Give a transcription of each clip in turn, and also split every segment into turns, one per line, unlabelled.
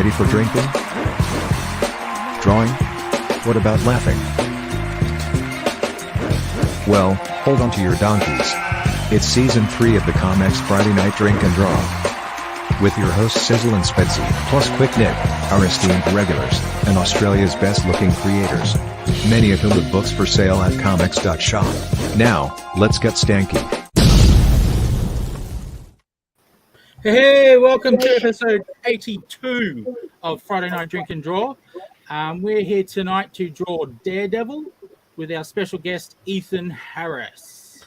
Ready for drinking? Drawing? What about laughing? Well, hold on to your donkeys. It's season 3 of the ComX Friday Night Drink and Draw. With your hosts Sizzle and Spetsy, plus Quick Nick, our esteemed regulars, and Australia's best-looking creators. Many of whom have books for sale at comx.shop. Now, let's get stanky.
Hey, welcome to episode 82 of Friday Night Drink and Draw. We're here tonight to draw Daredevil with our special guest, Ethan Harris.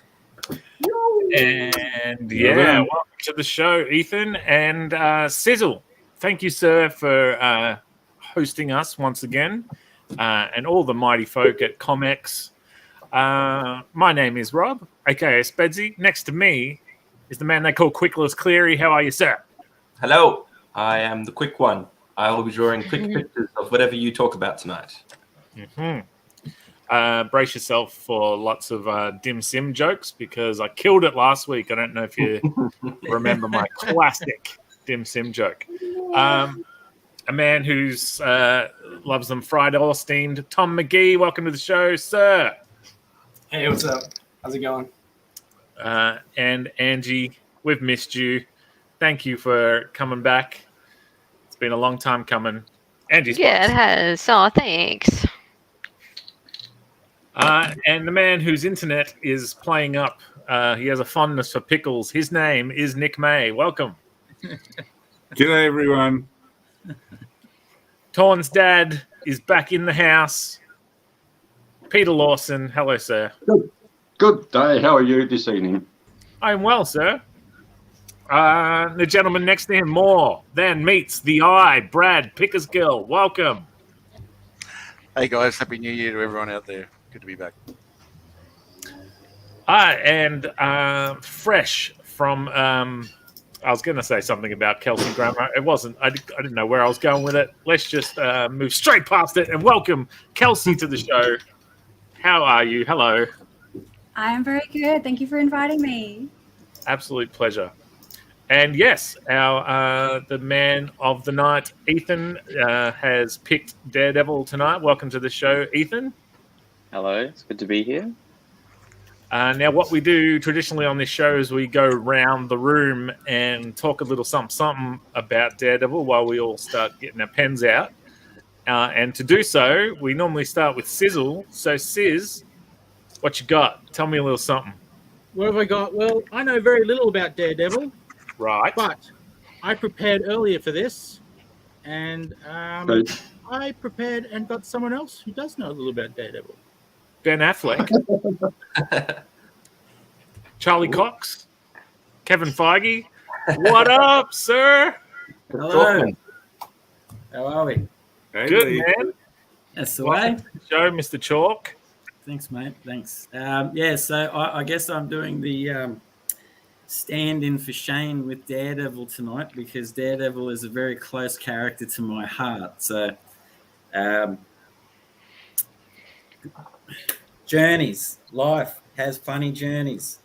And welcome to the show, Ethan and Sizzle. Thank you, sir, for hosting us once again, and all the mighty folk at ComX. My name is Rob, aka Spedsy. Next to me is the man they call Quickless Cleary. How are you, sir?
Hello, I am the quick one. I will be drawing quick pictures of whatever you talk about tonight.
Brace yourself for lots of dim sim jokes because I killed it last week. I don't know if you remember my classic dim sim joke. A man who's loves them fried or steamed, Tom McGee. Welcome to the show, sir.
Hey, what's up? How's it going?
And Angie, we've missed you. Thank you for coming back. It's been a long time coming. Angie's
it has. Oh, thanks.
And the man whose internet is playing up, he has a fondness for pickles. His name is Nick May. Welcome.
G'day, everyone.
Torn's dad is back in the house. Peter Lawson. Hello, sir.
Good day. How are you this evening?
I'm well, sir. The gentleman next to him, more than meets the eye, Brad Pickersgill. Welcome.
Hey, guys. Happy New Year to everyone out there. Good to be back.
And fresh from, I was going to say something about Kelsey Grammer. It wasn't. I didn't know where I was going with it. Let's just move straight past it and welcome Kelsey to the show. How are you? Hello.
I am very good. Thank you for inviting me.
Absolute pleasure. And yes, our the man of the night, Ethan, has picked Daredevil tonight. Welcome to the show, Ethan.
Hello, it's good to be here.
Now, what we do traditionally on this show is we go round the room and talk a little something about Daredevil while we all start getting our pens out. And to do so, we normally start with Sizzle. So, Sizz, what you got? Tell me a little something.
What have I got? Well, I know very little about Daredevil.
Right.
But I prepared earlier for this. And I prepared and got someone else who does know a little about Daredevil.
Ben Affleck, Charlie Cox, Kevin Feige. What up, sir?
Hello. How are we?
Good, man.
That's the way.
Show, Mr. Chalk.
Thanks, mate. Thanks. So I guess I'm doing the stand-in for Shane with Daredevil tonight because Daredevil is a very close character to my heart. So, journeys. Life has funny journeys.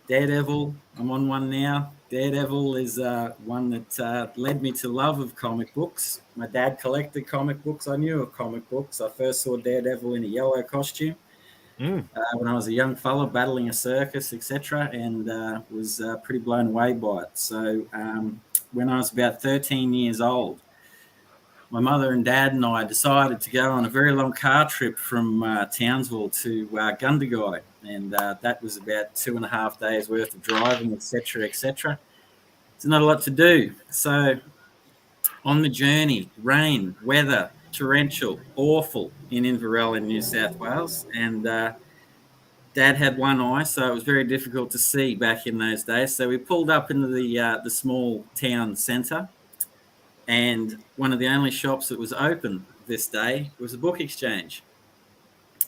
Daredevil, I'm on one now. Daredevil is one that led me to love of comic books. My dad collected comic books. I knew of comic books. I first saw Daredevil in a yellow costume when I was a young fella battling a circus, etc., and was pretty blown away by it. So when I was about 13 years old, my mother and dad and I decided to go on a very long car trip from Townsville to Gundagai, and that was about 2.5 days worth of driving, etc., etc. There's not a lot to do. So on the journey, rain, weather, torrential, awful in Inverell in New South Wales, and Dad had one eye, so it was very difficult to see back in those days. So we pulled up into the small town centre, and one of the only shops that was open this day was a book exchange.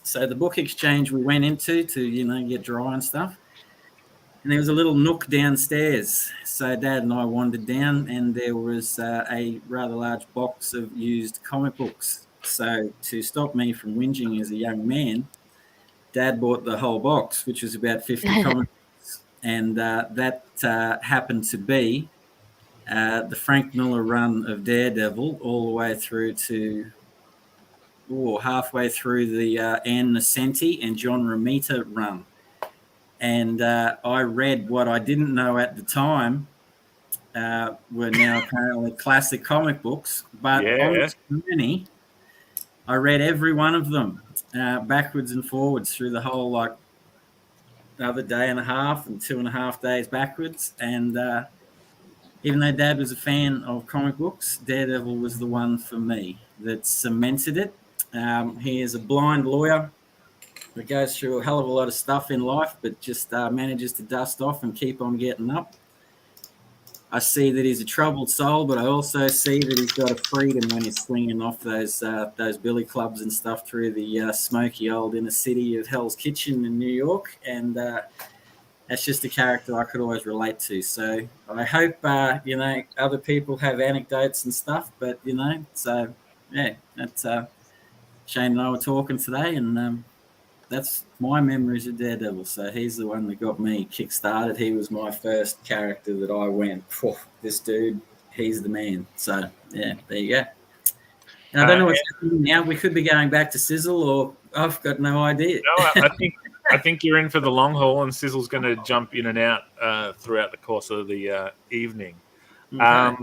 So the book exchange we went into to, get dry and stuff. And there was a little nook downstairs. So Dad and I wandered down and there was a rather large box of used comic books. So to stop me from whinging as a young man, Dad bought the whole box, which was about 50 comic books. And that happened to be the Frank Miller run of Daredevil all the way through to halfway through the Ann Nocenti and John Romita run. And I read what I didn't know at the time were now apparently classic comic books. But on this journey, I read every one of them backwards and forwards through the whole, like, another day and a half and 2.5 days backwards. And even though Dad was a fan of comic books, Daredevil was the one for me that cemented it. He is a blind lawyer that goes through a hell of a lot of stuff in life, but just manages to dust off and keep on getting up. I see that he's a troubled soul, but I also see that he's got a freedom when he's swinging off those billy clubs and stuff through the smoky old inner city of Hell's Kitchen in New York. And that's just a character I could always relate to. So I hope, other people have anecdotes and stuff, but, so, yeah, that's Shane and I were talking today, and that's my memories of Daredevil. So he's the one that got me kick-started. He was my first character that I went, this dude, he's the man. So, yeah, there you go. And I don't know what's happening now. We could be going back to Sizzle, or I've got no idea.
No, I think you're in for the long haul, and Sizzle's going to jump in and out throughout the course of the evening.
Okay.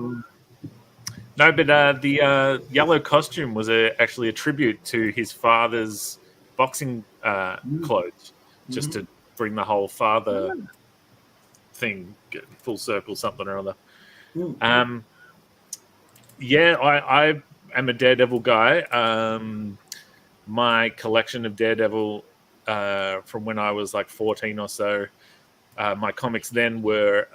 No, but the yellow costume was actually a tribute to his father's boxing clothes, just to bring the whole father thing full circle, something or other. Yeah, I am a Daredevil guy. My collection of Daredevil from when I was like 14 or so, my comics then were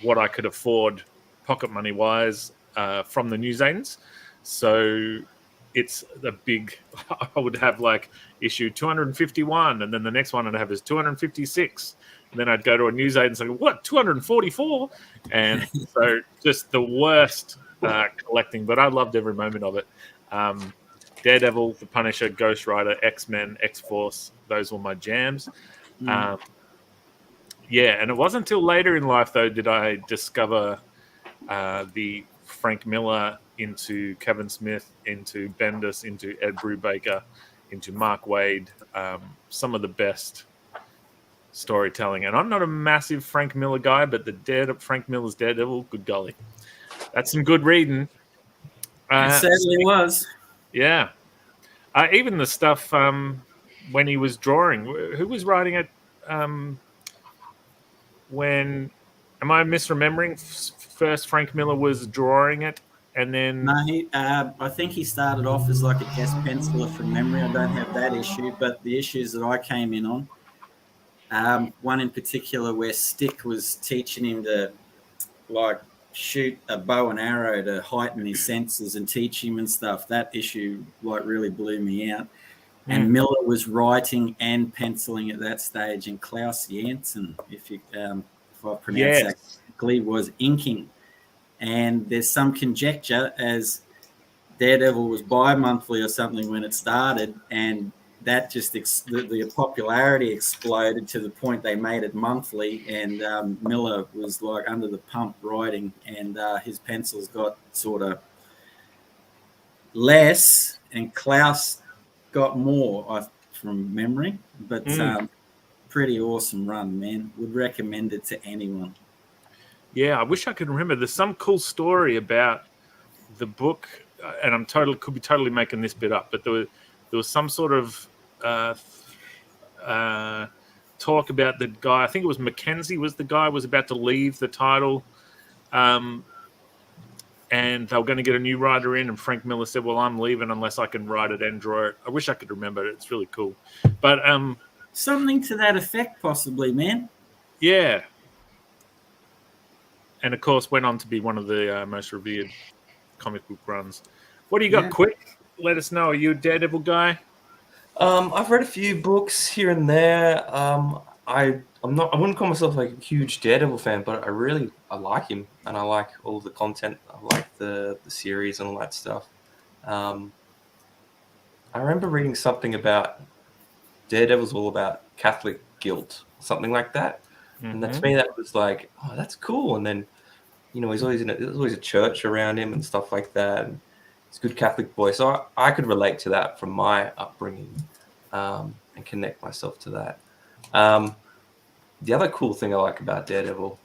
what I could afford pocket money wise from the newsagents. So it's the big, I would have like issue 251, and then the next one I'd have is 256. And then I'd go to a newsagent and say, what, 244? And so just the worst collecting, but I loved every moment of it. Daredevil, The Punisher, Ghost Rider, X-Men, X-Force, those were my jams. Yeah, and it wasn't until later in life, though, did I discover the Frank Miller into Kevin Smith, into Bendis, into Ed Brubaker, into Mark Waid, some of the best storytelling. And I'm not a massive Frank Miller guy, but Frank Miller's Daredevil, good golly. That's some good reading.
It certainly was.
Yeah. Even the stuff when he was drawing. Who was writing it when... Am I misremembering? First, Frank Miller was drawing it, and then...
No, I think he started off as like a guest penciler from memory. I don't have that issue, but the issues that I came in on, one in particular where Stick was teaching him to, like, shoot a bow and arrow to heighten his senses and teach him and stuff. That issue, like, really blew me out. And Miller was writing and penciling at that stage, and Klaus Janssen, if I pronounce that correctly, was inking. And there's some conjecture as Daredevil was bi-monthly or something when it started, and that just the popularity exploded to the point they made it monthly, and Miller was like under the pump writing, and his pencils got sort of less, and Klaus got more from memory, but pretty awesome run, man. Would recommend it to anyone.
Yeah, I wish I could remember. There's some cool story about the book, and could be totally making this bit up, but there was some sort of talk about the guy. I think it was Mackenzie was the guy was about to leave the title, and they were going to get a new writer in, and Frank Miller said, well, I'm leaving unless I can write it and draw it. I wish I could remember it. It's really cool. But
something to that effect, possibly, man.
Yeah. And, of course, went on to be one of the most revered comic book runs. What do you got, Quick? Let us know. Are you a Daredevil guy?
I've read a few books here and there. I wouldn't call myself like a huge Daredevil fan, but I like him, and I like all the content. I like the series and all that stuff. I remember reading something about Daredevil's all about Catholic guilt, something like that. And to me, that was like, oh, that's cool. And then he's always there's always a church around him and stuff like that. And it's a good Catholic boy, so I could relate to that from my upbringing, and connect myself to that. The other cool thing I like about Daredevil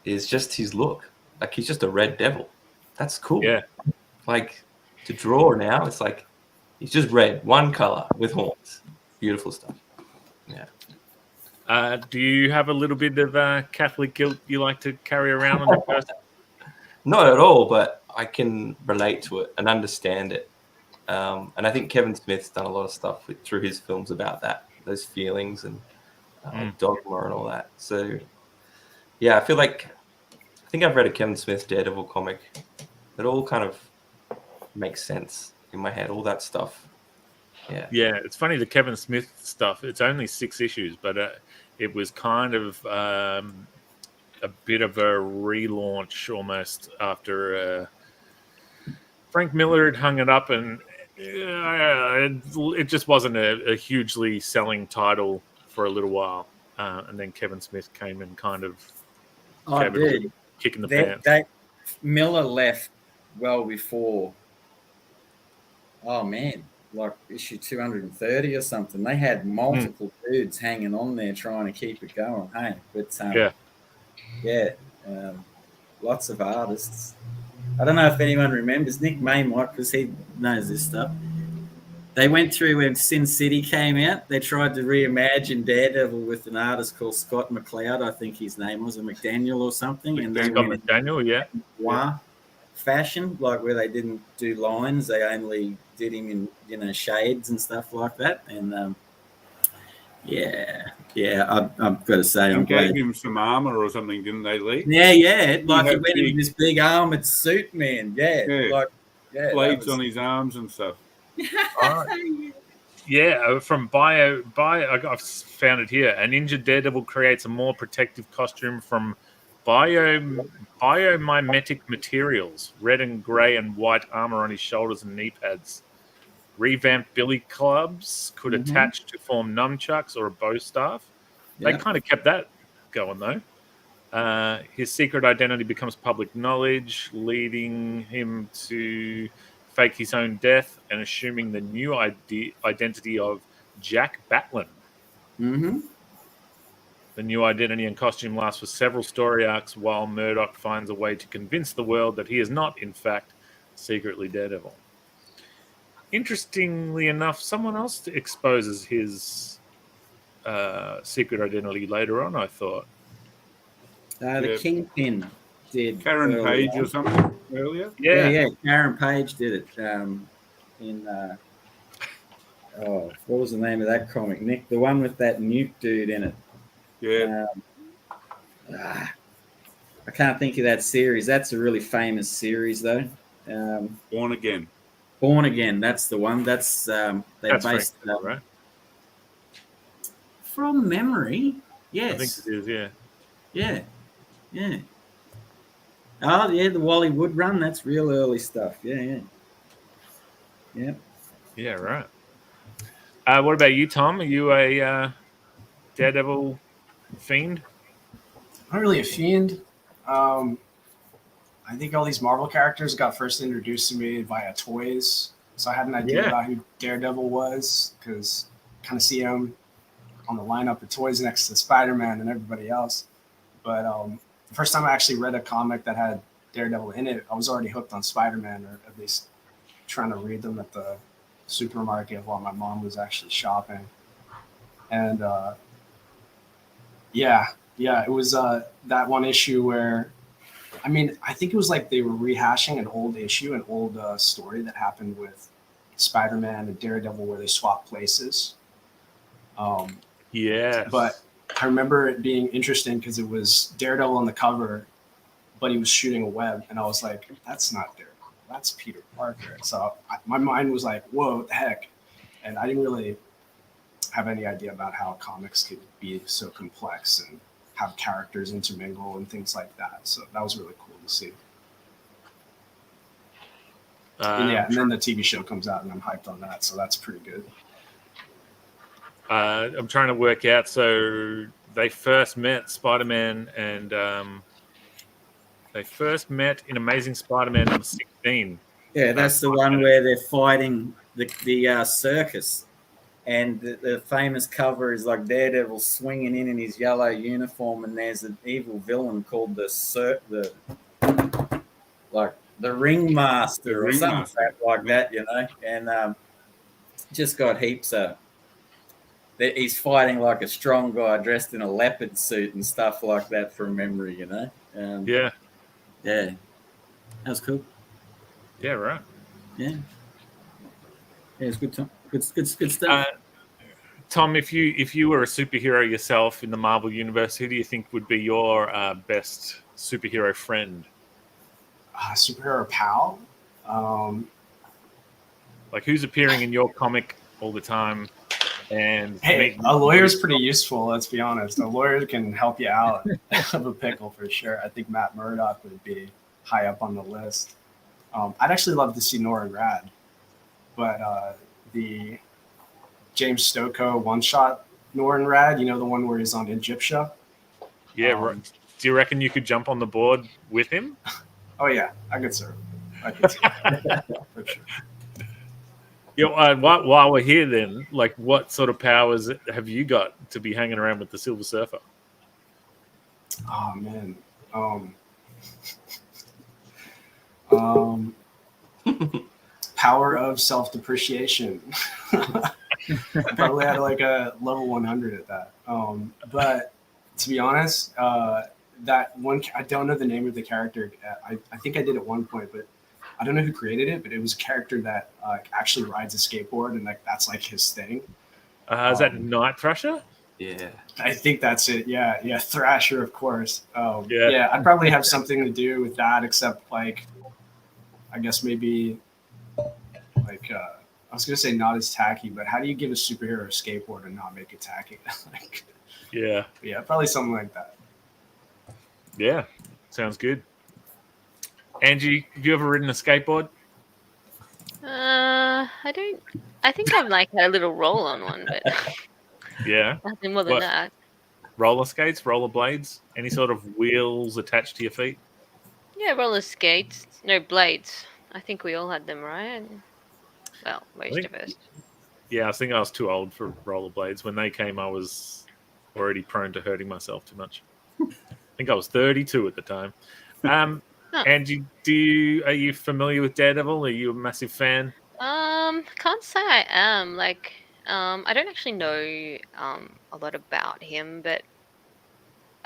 is just his look. Like, he's just a red devil. That's cool.
Yeah.
Like, to draw now, it's like he's just red, one color with horns. Beautiful stuff. Yeah.
Do you have a little bit of Catholic guilt you like to carry around on your person?
Not at all, but I can relate to it and understand it. And I think Kevin Smith's done a lot of stuff through his films about that, those feelings and dogma and all that. So, yeah, I think I've read a Kevin Smith Daredevil comic. It all kind of makes sense in my head, all that stuff. Yeah.
Yeah, it's funny, the Kevin Smith stuff, it's only 6 issues, but it was kind of a bit of a relaunch almost after Frank Miller had hung it up, and it just wasn't a hugely selling title for a little while. And then Kevin Smith came and kind of gave it a kick in the pants.
Miller left well before, like issue 230 or something. They had multiple dudes hanging on there trying to keep it going. Hey, but lots of artists. I don't know if anyone remembers. Nick May might, because he knows this stuff. They went through when Sin City came out. They tried to reimagine Daredevil with an artist called Scott McCloud. I think his name was, McDaniel or something. And they
Scott McDaniel, yeah.
Fashion, like where they didn't do lines, they only did him in shades and stuff like that. And I've got to say, I'm glad.
Gave him some armor or something, didn't they, Lee?
Yeah. Like he went in this big armored suit, man.
Blades on his arms and stuff.
Yeah, from Bio, I've found it here. An injured Daredevil creates a more protective costume from biomimetic materials, red and grey and white armor on his shoulders and knee pads. Revamped billy clubs could attach to form nunchucks or a bow staff. They kind of kept that going, though. His secret identity becomes public knowledge, leading him to fake his own death and assuming the new identity of Jack Batlin.
Mm-hmm.
The new identity and costume lasts for several story arcs while Murdoch finds a way to convince the world that he is not, in fact, secretly Daredevil. Interestingly enough, someone else exposes his secret identity later on, I thought.
The Kingpin did.
Karen Page or something earlier?
Yeah. Karen Page did it what was the name of that comic, Nick? The one with that nuke dude in it.
Yeah.
I can't think of that series. That's a really famous series, though.
Born Again.
Born Again. That's the one. That's based
right?
From memory. Yes.
I think it is.
Yeah. Oh, yeah, the Wally Wood run. That's real early stuff. Yeah.
Yeah, right. What about you, Tom? Are you a Daredevil fiend?
Not really a fiend. I think all these Marvel characters got first introduced to me via toys. So I had an idea about who Daredevil was, because kind of see him on the lineup of toys next to Spider-Man and everybody else. But the first time I actually read a comic that had Daredevil in it, I was already hooked on Spider-Man, or at least trying to read them at the supermarket while my mom was actually shopping. And it was that one issue where, I think it was like they were rehashing an old issue, an old story that happened with Spider-Man and Daredevil where they swapped places. But I remember it being interesting because it was Daredevil on the cover, but he was shooting a web, and I was like, that's not Daredevil, that's Peter Parker. So my mind was like, whoa, what the heck? And I didn't really have any idea about how comics could be so complex and have characters intermingle and things like that. So that was really cool to see. And then the TV show comes out and I'm hyped on that. So that's pretty good.
I'm trying to work out. So they first met, Spider-Man and They first met in Amazing Spider-Man number 16.
Yeah, that's the one where they're fighting the circus. And the famous cover is like Daredevil swinging in his yellow uniform, and there's an evil villain called the ringmaster or something like that, you know. And just got heaps of. He's fighting like a strong guy dressed in a leopard suit and stuff like that from memory, you know.
Yeah,
that was cool.
Yeah, right.
Yeah, it's good time. Good stuff.
Tom, if you were a superhero yourself in the Marvel universe, who do you think would be your best superhero friend?
Superhero pal?
Like, who's appearing in your comic all the time? And
hey, a lawyer's pretty useful, let's be honest. A lawyer can help you out of a pickle for sure. I think Matt Murdock would be high up on the list. I'd actually love to see Norrin Rad, but the James Stokoe one-shot Norrin Rad, you know, the one where he's on Egyptia?
Yeah, right. Do you reckon you could jump on the board with him?
Oh, yeah, I could serve. For sure.
While we're here then, like, what sort of powers have you got to be hanging around with the Silver Surfer?
Oh, man. Power of self-depreciation. Probably had like a level 100 at that. But to be honest, that one, I don't know the name of the character. I think I did at one point, but I don't know who created it, but it was a character that actually rides a skateboard, and like that's like his thing.
Is that Night Thrasher?
Yeah,
I think that's it. Yeah, Thrasher, of course. Yeah, I'd probably have something to do with that, except like, I guess maybe like I was gonna say not as tacky, but how do you give a superhero a skateboard and not make it tacky? Like, yeah, probably something like that.
Yeah, sounds good. Angie, have you ever ridden a skateboard?
I don't. I think I've like had a little roll on one, but
Yeah.
nothing more than that.
Roller skates, roller blades, any sort of wheels attached to your feet?
Yeah, roller skates, no blades. I think we all had them, right? Well, most of us.
Yeah, I think I was too old for roller blades. When they came, I was already prone to hurting myself too much. I think I was 32 at the time. Angie, are you familiar with Daredevil? Are you a massive fan?
Can't say I am. Like, I don't actually know a lot about him, but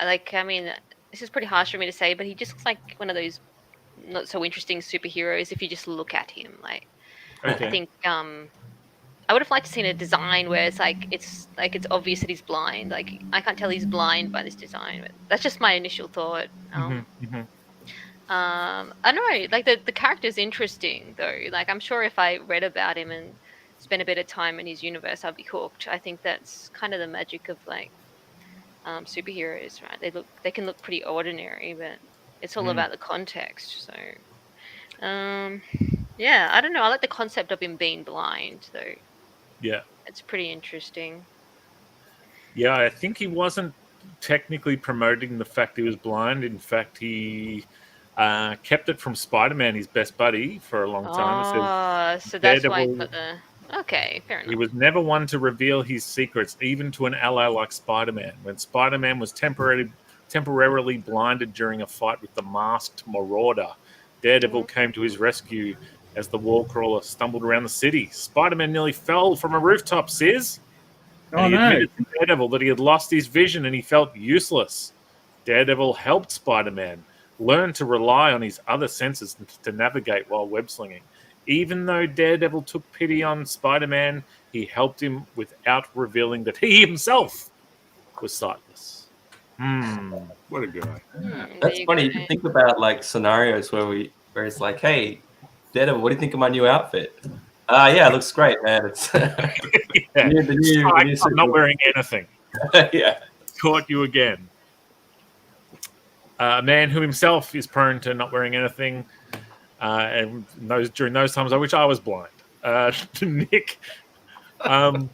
I mean, this is pretty harsh for me to say, but he just looks like one of those not so interesting superheroes if you just look at him. Like,
Okay.
I think I would have liked to seen a design where it's obvious that he's blind. Like, I can't tell he's blind by this design, but that's just my initial thought. I don't know, like the character's interesting though. Like, I'm sure if I read about him and spent a bit of time in his universe, I'd be hooked. I think that's kind of the magic of like superheroes, right? They can look pretty ordinary, but it's all about the context. So yeah, I don't know. I like the concept of him being blind though.
Yeah.
It's pretty interesting.
Yeah, I think he wasn't technically promoting the fact he was blind. In fact, he kept it from Spider-Man, his best buddy, for a long time.
So that's why he put the... Okay, fair enough.
He was never one to reveal his secrets, even to an ally like Spider-Man. When Spider-Man was temporarily blinded during a fight with the masked Marauder, Daredevil came to his rescue as the wall crawler stumbled around the city. Spider-Man nearly fell from a rooftop, Sis. And he admitted to Daredevil that he had lost his vision and he felt useless. Daredevil helped Spider-Man learn to rely on his other senses to navigate while web-slinging. Even though Daredevil took pity on Spider-Man, he helped him without revealing that he himself was sightless.
What a guy.
That's funny. You can think about like scenarios where it's like, hey, Daredevil, what do you think of my new outfit? Yeah, it looks great, man. It's
I'm not wearing anything.
Yeah.
Caught you again. A man who himself is prone to not wearing anything, and during those times I wish I was blind. Nick, you're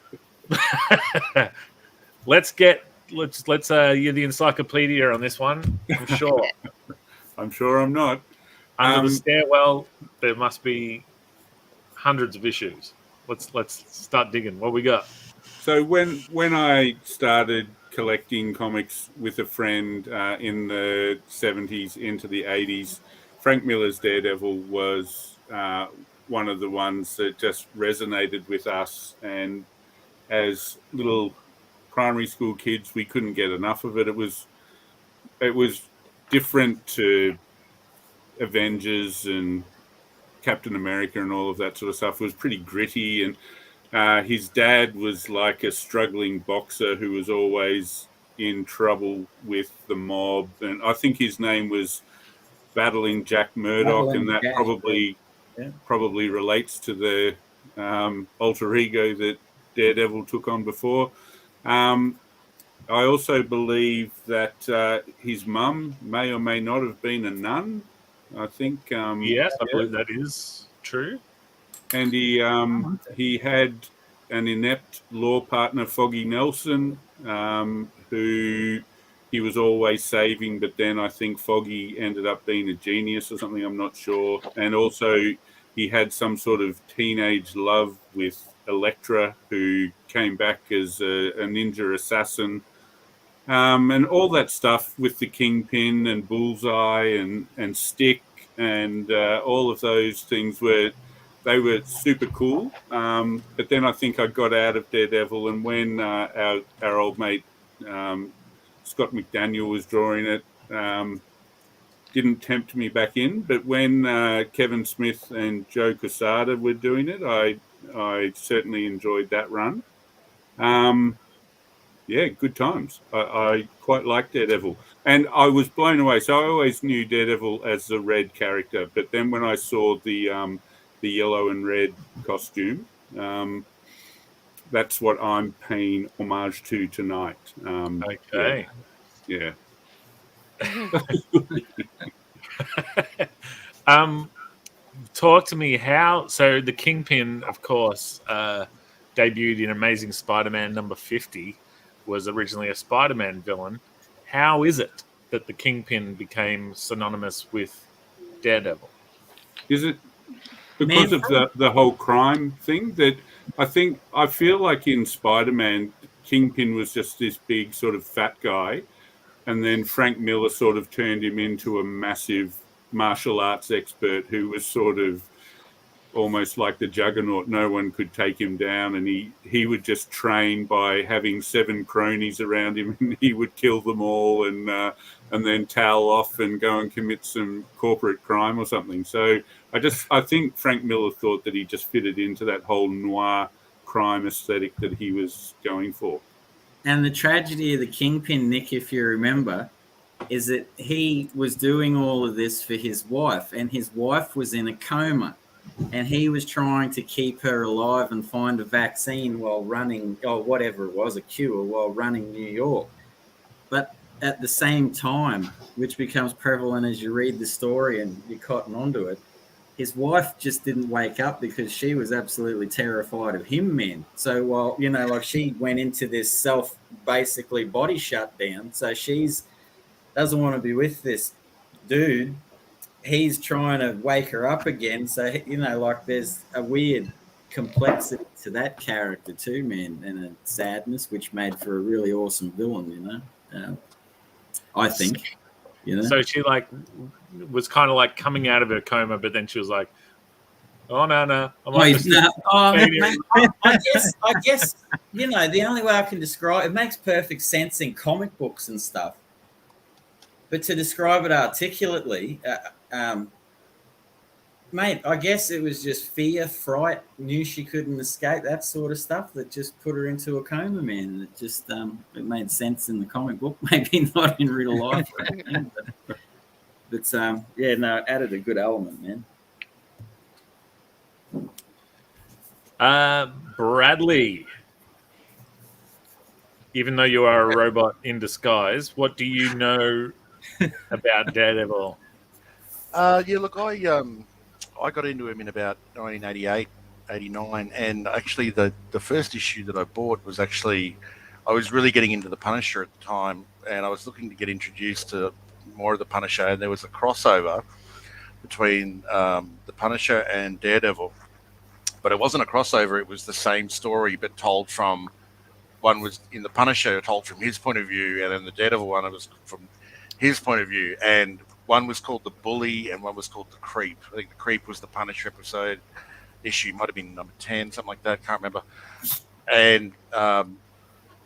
the encyclopedia on this one, I'm sure.
I'm sure I'm not.
Under the stairwell, there must be hundreds of issues. Let's start digging. What we got?
So when I started collecting comics with a friend in the 70s into the 80s, Frank Miller's Daredevil was one of the ones that just resonated with us. And as little primary school kids, we couldn't get enough of it. It was different to Avengers and Captain America and all of that sort of stuff. It was pretty gritty, and his dad was like a struggling boxer who was always in trouble with the mob, and I think his name was Battling Jack Murdoch, and that probably relates to the alter ego that Daredevil took on before. I also believe that his mum may or may not have been a nun. I think
yes, I believe that is true.
And he had an inept law partner, Foggy Nelson, who he was always saving, but then I think Foggy ended up being a genius or something, I'm not sure. And also he had some sort of teenage love with Elektra, who came back as a ninja assassin. And all that stuff with the Kingpin and Bullseye and Stick and all of those things were super cool. But then I think I got out of Daredevil, and when our old mate Scott McDaniel was drawing it, didn't tempt me back in. But when Kevin Smith and Joe Quesada were doing it, I certainly enjoyed that run. Yeah, good times. I quite like Daredevil. And I was blown away. So I always knew Daredevil as the red character. But then when I saw the yellow and red costume, that's what I'm paying homage to tonight.
Okay.
Yeah.
Talk to me how. So the Kingpin, of course, debuted in Amazing Spider-Man number 50. Was originally a Spider-Man villain. How is it that the Kingpin became synonymous with Daredevil?
Is it because of the whole crime thing? That I feel like in Spider-Man, Kingpin was just this big sort of fat guy, and then Frank Miller sort of turned him into a massive martial arts expert who was sort of almost like the Juggernaut. No one could take him down, and he would just train by having 7 cronies around him, and he would kill them all and then towel off and go and commit some corporate crime or something. So I think Frank Miller thought that he just fitted into that whole noir crime aesthetic that he was going for.
And the tragedy of the Kingpin, Nick, if you remember, is that he was doing all of this for his wife, and his wife was in a coma. And he was trying to keep her alive and find a vaccine while running, or whatever it was, a cure, while running New York. But at the same time, which becomes prevalent as you read the story and you cotton onto it, his wife just didn't wake up because she was absolutely terrified of him, man. So while, like she went into this basically body shutdown, so she's doesn't want to be with this dude. He's trying to wake her up again. So, like there's a weird complexity to that character too, man, and a sadness, which made for a really awesome villain, I think,
So she was kind of like coming out of her coma, but then she was like, oh, no.
I guess, the only way I can describe it makes perfect sense in comic books and stuff. But to describe it articulately, mate, I guess it was just fear, fright, knew she couldn't escape, that sort of stuff that just put her into a coma, man. And it just it made sense in the comic book, maybe not in real life. but it added a good element, man.
Bradley, even though you are a robot in disguise, what do you know about Daredevil?
Look, I got into him in about 1988, 89, and actually the first issue that I bought was I was really getting into the Punisher at the time, and I was looking to get introduced to more of the Punisher, and there was a crossover between the Punisher and Daredevil. But it wasn't a crossover; it was the same story, but told from one was in the Punisher told from his point of view, and then the Daredevil one it was from his point of view. And one was called The Bully, and one was called The Creep. I think The Creep was the Punisher episode issue, might have been number 10, something like that. Can't remember. And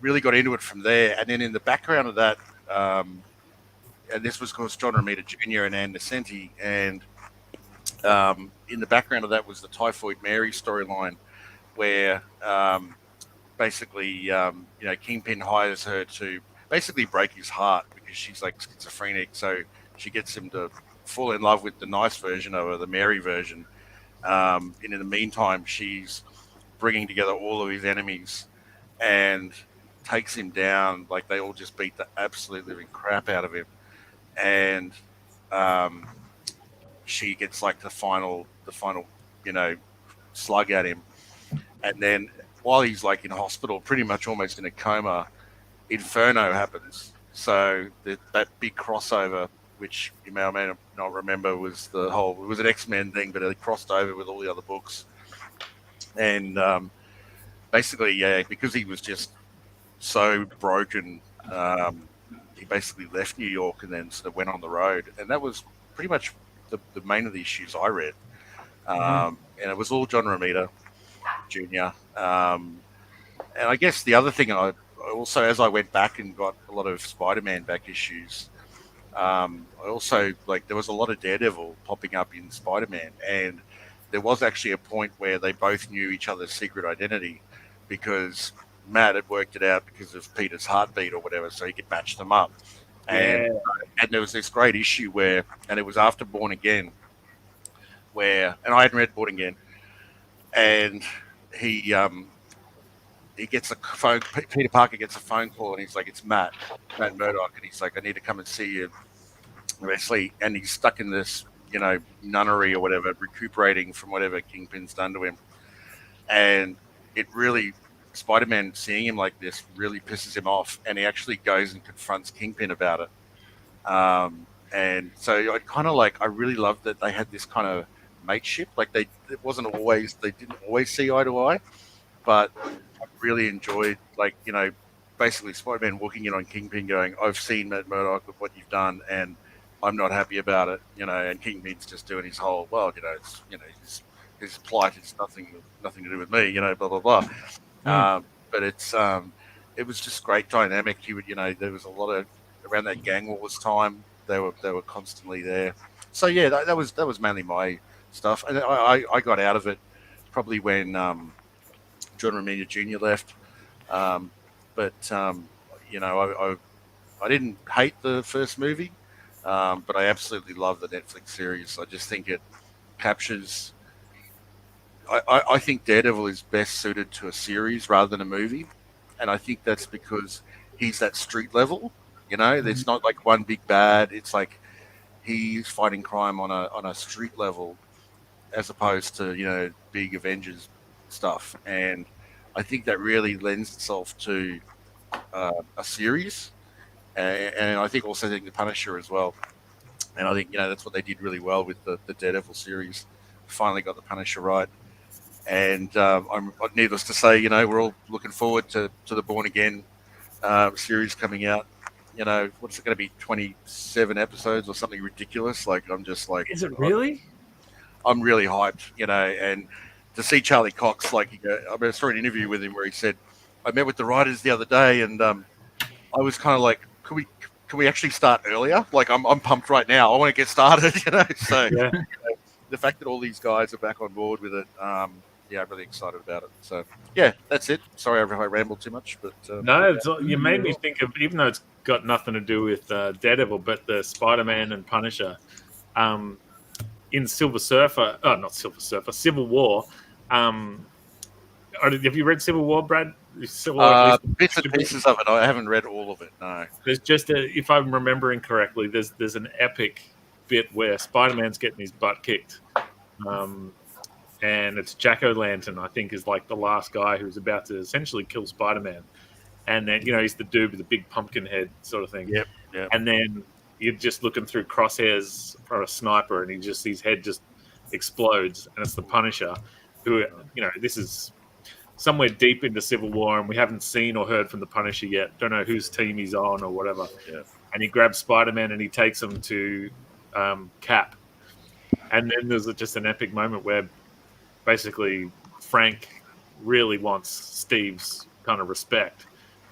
really got into it from there. And then in the background of that, and this was called John Romita Jr. and Ann Nesenti, and in the background of that was the Typhoid Mary storyline, where basically, Kingpin hires her to basically break his heart because she's like schizophrenic. So she gets him to fall in love with the nice version of her, the Mary version. And in the meantime, she's bringing together all of his enemies and takes him down. Like they all just beat the absolute living crap out of him. And she gets like the final, slug at him. And then while he's like in hospital, pretty much almost in a coma, Inferno happens. So that big crossover, which you may or may not remember, was it was an X-Men thing, but it crossed over with all the other books. And basically, because he was just so broken, he basically left New York and then sort of went on the road. And that was pretty much the main of the issues I read. And it was all John Romita Jr. And I guess the other thing I also, as I went back and got a lot of Spider-Man back issues, I also, there was a lot of Daredevil popping up in Spider-Man, and there was actually a point where they both knew each other's secret identity because Matt had worked it out because of Peter's heartbeat or whatever, so he could match them up. And there was this great issue where, and it was after Born Again, and I hadn't read Born Again, and he gets a phone. Peter Parker gets a phone call, and he's like, "It's Matt Murdock," and he's like, "I need to come and see you." Basically, and he's stuck in this, nunnery or whatever, recuperating from whatever Kingpin's done to him. And it really, Spider-Man seeing him like this really pisses him off, and he actually goes and confronts Kingpin about it. And so I really loved that they had this kind of mateship. They didn't always see eye to eye, but I really enjoyed, basically Spider-Man walking in on Kingpin going, "I've seen Matt Murdock with what you've done, and I'm not happy about it," and Kingpin's just doing his whole, his plight is nothing to do with me, blah, blah, blah. But it was just great dynamic. There was a lot of, around that Gang Wars time, they were constantly there. So yeah, that was mainly my stuff. And I got out of it probably when John Romita Jr. left. I didn't hate the first movie, but I absolutely love the Netflix series. I just think it captures. I think Daredevil is best suited to a series rather than a movie, and I think that's because he's that street level. There's not like one big bad. It's like he's fighting crime on a street level, as opposed to big Avengers stuff. And I think that really lends itself to a series, and I think also the Punisher as well. And I think that's what they did really well with the Daredevil series. Finally got the Punisher right. And I'm needless to say, we're all looking forward to the Born Again series coming out. What's it going to be? 27 episodes or something ridiculous? I'm just like,
is it really?
I'm really hyped, and to see Charlie Cox, I saw an interview with him where he said, "I met with the writers the other day, and I was kind of like, can we actually start earlier? I'm pumped right now. I want to get started, So the fact that all these guys are back on board with it, I'm really excited about it. So yeah, that's it. Sorry if I rambled too much, but
no, you made me think of, even though it's got nothing to do with Daredevil, but the Spider-Man and Punisher. In Civil War. Have you read Civil War, Brad?
Bits and pieces of it. I haven't read all of it. No.
There's just if I'm remembering correctly, there's an epic bit where Spider-Man's getting his butt kicked, and it's Jack O'Lantern, I think, is the last guy who's about to essentially kill Spider-Man, and then he's the dude with the big pumpkin head sort of thing.
Yep.
And then you're just looking through crosshairs for a sniper, and his head just explodes, and it's the Punisher, who, this is somewhere deep into Civil War, and we haven't seen or heard from the Punisher yet. Don't know whose team he's on or whatever.
Yeah.
And he grabs Spider-Man and he takes him to Cap. And then there's just an epic moment where basically Frank really wants Steve's kind of respect,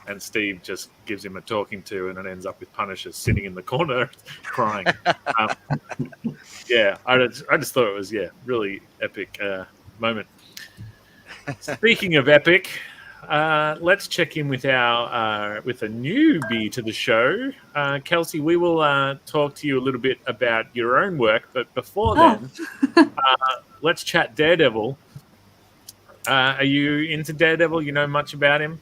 and Steve just gives him a talking to, and it ends up with Punisher sitting in the corner crying. Yeah, I just thought it was really epic moment. Speaking of epic, let's check in with with a newbie to the show, Kelsey. We will talk to you a little bit about your own work, but before then, let's chat Daredevil. Are you into Daredevil? You know much about him?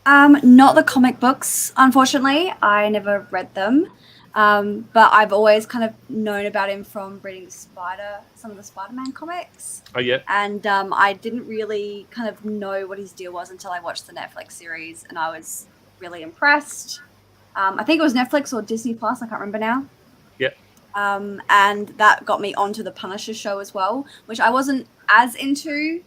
Not the comic books, unfortunately. I never read them. But I've always kind of known about him from reading some of the Spider-Man comics.
Oh, yeah.
And I didn't really kind of know what his deal was until I watched the Netflix series, and I was really impressed. I think it was Netflix or Disney Plus, I can't remember now.
Yep.
And that got me onto the Punisher show as well, which I wasn't as into,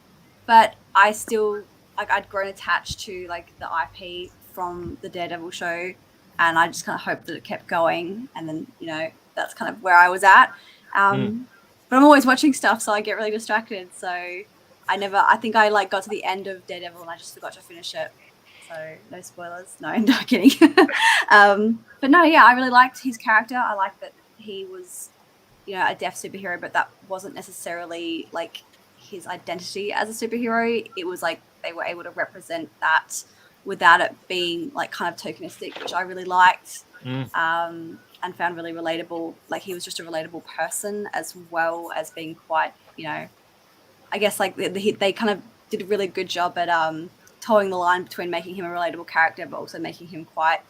but I still, I'd grown attached to, the IP from the Daredevil show, and I just kind of hoped that it kept going, and then, that's kind of where I was at. But I'm always watching stuff, so I get really distracted, so I think I, got to the end of Daredevil, and I just forgot to finish it. So, no spoilers. No, I'm not kidding. But no, yeah, I really liked his character. I liked that he was, a deaf superhero, but that wasn't necessarily, his identity as a superhero. It was, they were able to represent that without it being, kind of tokenistic, which I really liked, and found really relatable. He was just a relatable person, as well as being quite, I guess, they kind of did a really good job at towing the line between making him a relatable character, but also making him quite,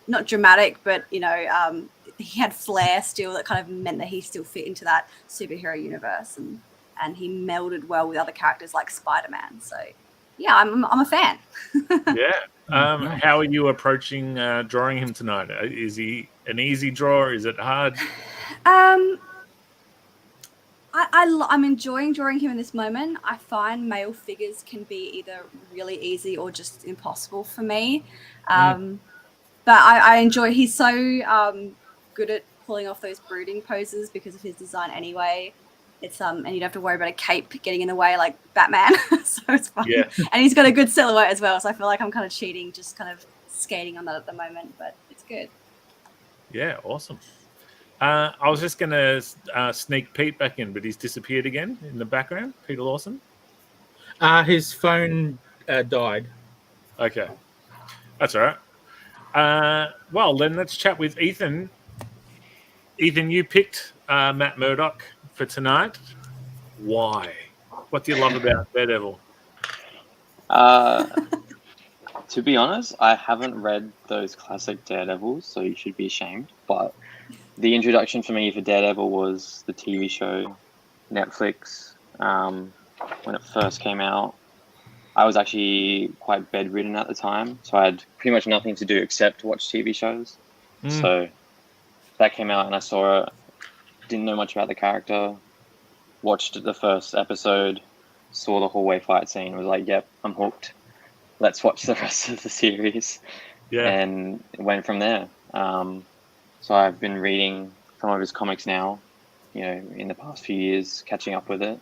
not dramatic, but, he had flair still that kind of meant that he still fit into that superhero universe, and he melded well with other characters like Spider-Man. So, yeah, I'm a fan.
Yeah. How are you approaching drawing him tonight? Is he an easy drawer? Is it hard?
I'm enjoying drawing him in this moment. I find male figures can be either really easy or just impossible for me. But I enjoy. He's so good at pulling off those brooding poses because of his design anyway. It's and you don't have to worry about a cape getting in the way like Batman, so it's fun.
Yeah.
And he's got a good silhouette as well, so I feel like I'm kind of cheating, just kind of skating on that at the moment, but it's good.
Yeah, awesome. I was just going to sneak Pete back in, but he's disappeared again in the background. Peter Lawson.
His phone died.
Okay, that's all right. Well, then let's chat with Ethan. Ethan, you picked Matt Murdock for tonight. Why? What do you love about Daredevil?
To be honest, I haven't read those classic Daredevils, so you should be ashamed. But the introduction for me for Daredevil was the TV show, Netflix. When it first came out, I was actually quite bedridden at the time, so I had pretty much nothing to do except watch TV shows. So that came out and I saw it. Didn't know much about the character. Watched the first episode, saw the hallway fight scene, was like, yep, I'm hooked. Let's watch the rest of the series.
Yeah.
And it went from there. So I've been reading some of his comics now, in the past few years, catching up with it.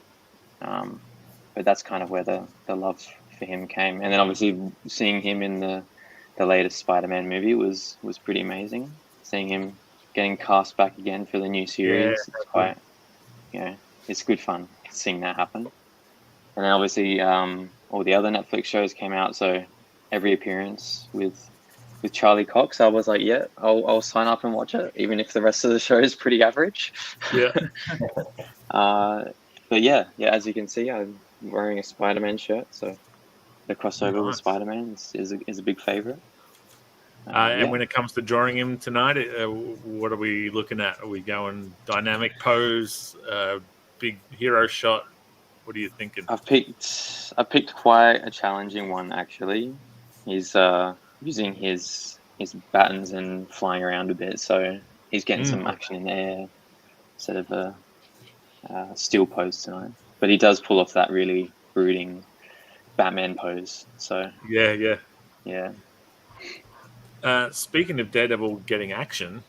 But that's kind of where the love for him came. And then obviously seeing him in the latest Spider-Man movie was pretty amazing. Seeing him getting cast back again for the new series, it's quite, it's good fun seeing that happen. And then obviously all the other Netflix shows came out, so every appearance with Charlie Cox, I was like, yeah, I'll sign up and watch it, even if the rest of the show is pretty average.
Yeah.
But yeah, as you can see, I'm wearing a Spider-Man shirt, so the crossover with Spider-Man is a big favorite.
And when it comes to drawing him tonight, what are we looking at? Are we going dynamic pose, big hero shot? What are you thinking?
I picked quite a challenging one, actually. He's using his battens and flying around a bit, so he's getting some action in the air instead of a still pose tonight. But he does pull off that really brooding Batman pose. So
yeah.
Speaking
of Daredevil getting action,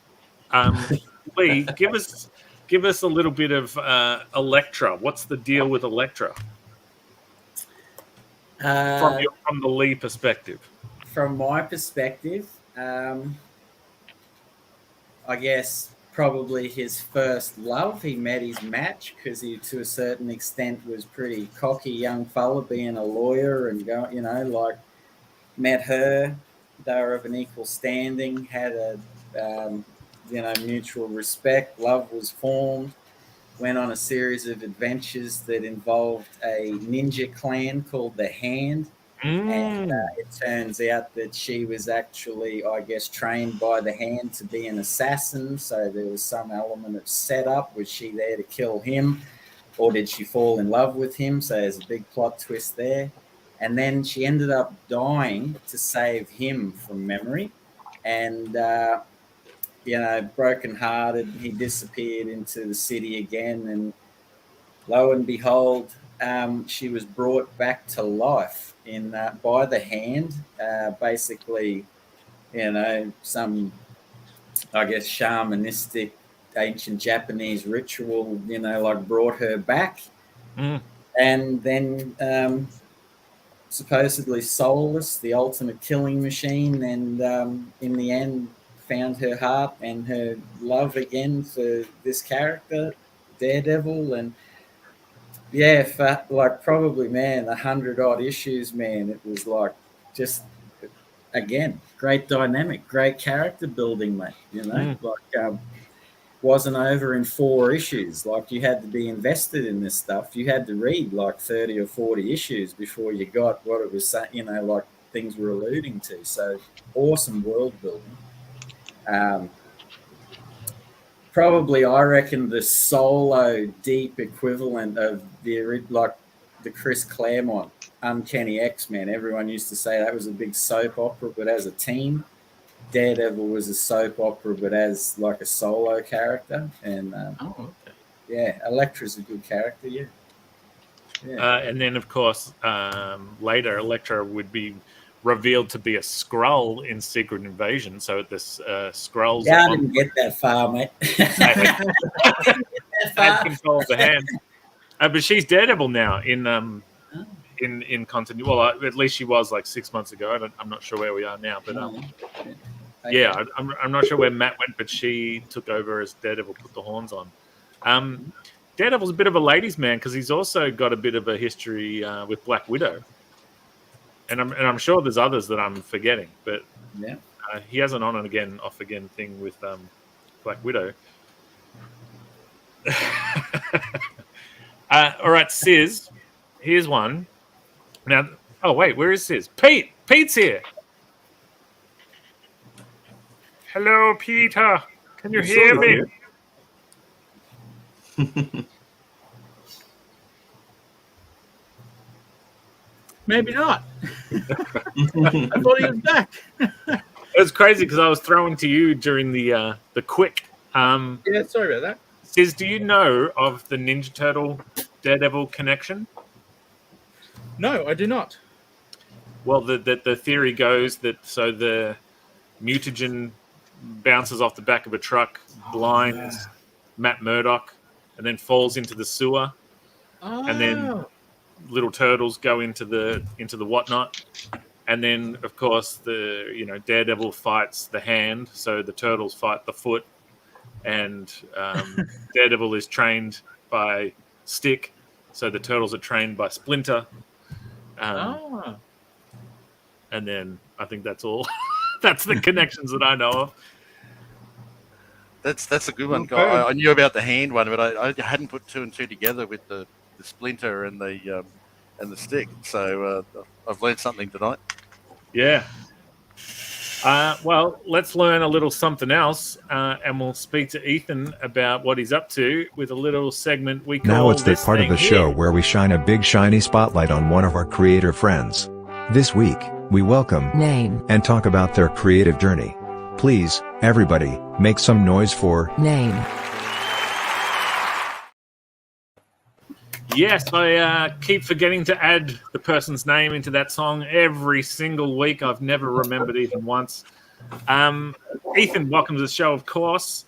Lee, give us a little bit of Elektra. What's the deal with Elektra from the Lee perspective?
From my perspective, I guess probably his first love. He met his match because he, to a certain extent, was pretty cocky young fella, being a lawyer and going, met her. They were of an equal standing, had a mutual respect. Love was formed. Went on a series of adventures that involved a ninja clan called the Hand. And it turns out that she was actually, I guess, trained by the Hand to be an assassin. So there was some element of setup. Was she there to kill him, or did she fall in love with him? So there's a big plot twist there. And then she ended up dying to save him from memory. And, brokenhearted, he disappeared into the city again. And lo and behold, she was brought back to life by the Hand. Basically, some, I guess, shamanistic ancient Japanese ritual, brought her back. And then supposedly soulless, the ultimate killing machine, and in the end found her heart and her love again for this character, Daredevil. And yeah, for probably 100 odd issues, it was just again great dynamic, great character building, mate. Wasn't over in 4 issues. You had to be invested in this stuff. You had to read 30 or 40 issues before you got what it was, things were alluding to. So awesome world building. Probably, I reckon, the solo deep equivalent of the Chris Claremont Uncanny X-Men. Everyone used to say that was a big soap opera, but as a team, Daredevil was a soap opera, but as a solo character. And Elektra's a good character. Yeah.
And then, of course, later, Elektra would be revealed to be a Skrull in Secret Invasion. So this Skrulls.
Yeah, I didn't get that far, mate.
Had control of the Hand. But she's Daredevil now in continuity. Well, at least she was 6 months ago. I'm not sure where we are now, but yeah, I'm not sure where Matt went, but she took over as Daredevil, put the horns on. Daredevil's a bit of a ladies' man because he's also got a bit of a history with Black Widow, and I'm sure there's others that I'm forgetting, but
yeah,
he has an on and again, off again thing with Black Widow. All right, Sis, here's one. Now, oh wait, where is Sis? Pete's here. Hello, Peter. Can you hear me?
Maybe not. I thought he was back.
It was crazy because I was throwing to you during the quick.
Yeah, sorry about that.
Sis, do you know of the Ninja Turtle Daredevil connection?
No, I do not.
Well, the theory goes that the mutagen bounces off the back of a truck, blinds Matt Murdock, and then falls into the sewer, and then little turtles go into the whatnot, and then of course Daredevil fights the Hand, so the turtles fight the foot, and Daredevil is trained by Stick, so the turtles are trained by Splinter. And then I think that's all. That's the connections that I know of.
That's a good one. I knew about the Hand one, but I hadn't put 2 and 2 together with the Splinter and the Stick. So I've learned something tonight.
Yeah. Well, let's learn a little something else, and we'll speak to Ethan about what he's up to with a little segment we call.
Now it's that part of the show where we shine a big shiny spotlight on one of our creator friends. This week, we welcome, name, and talk about their creative journey. Please, everybody, make some noise for
Name.
Yes, I keep forgetting to add the person's name into that song every single week. I've never remembered even once. Ethan, welcome to the show, of course.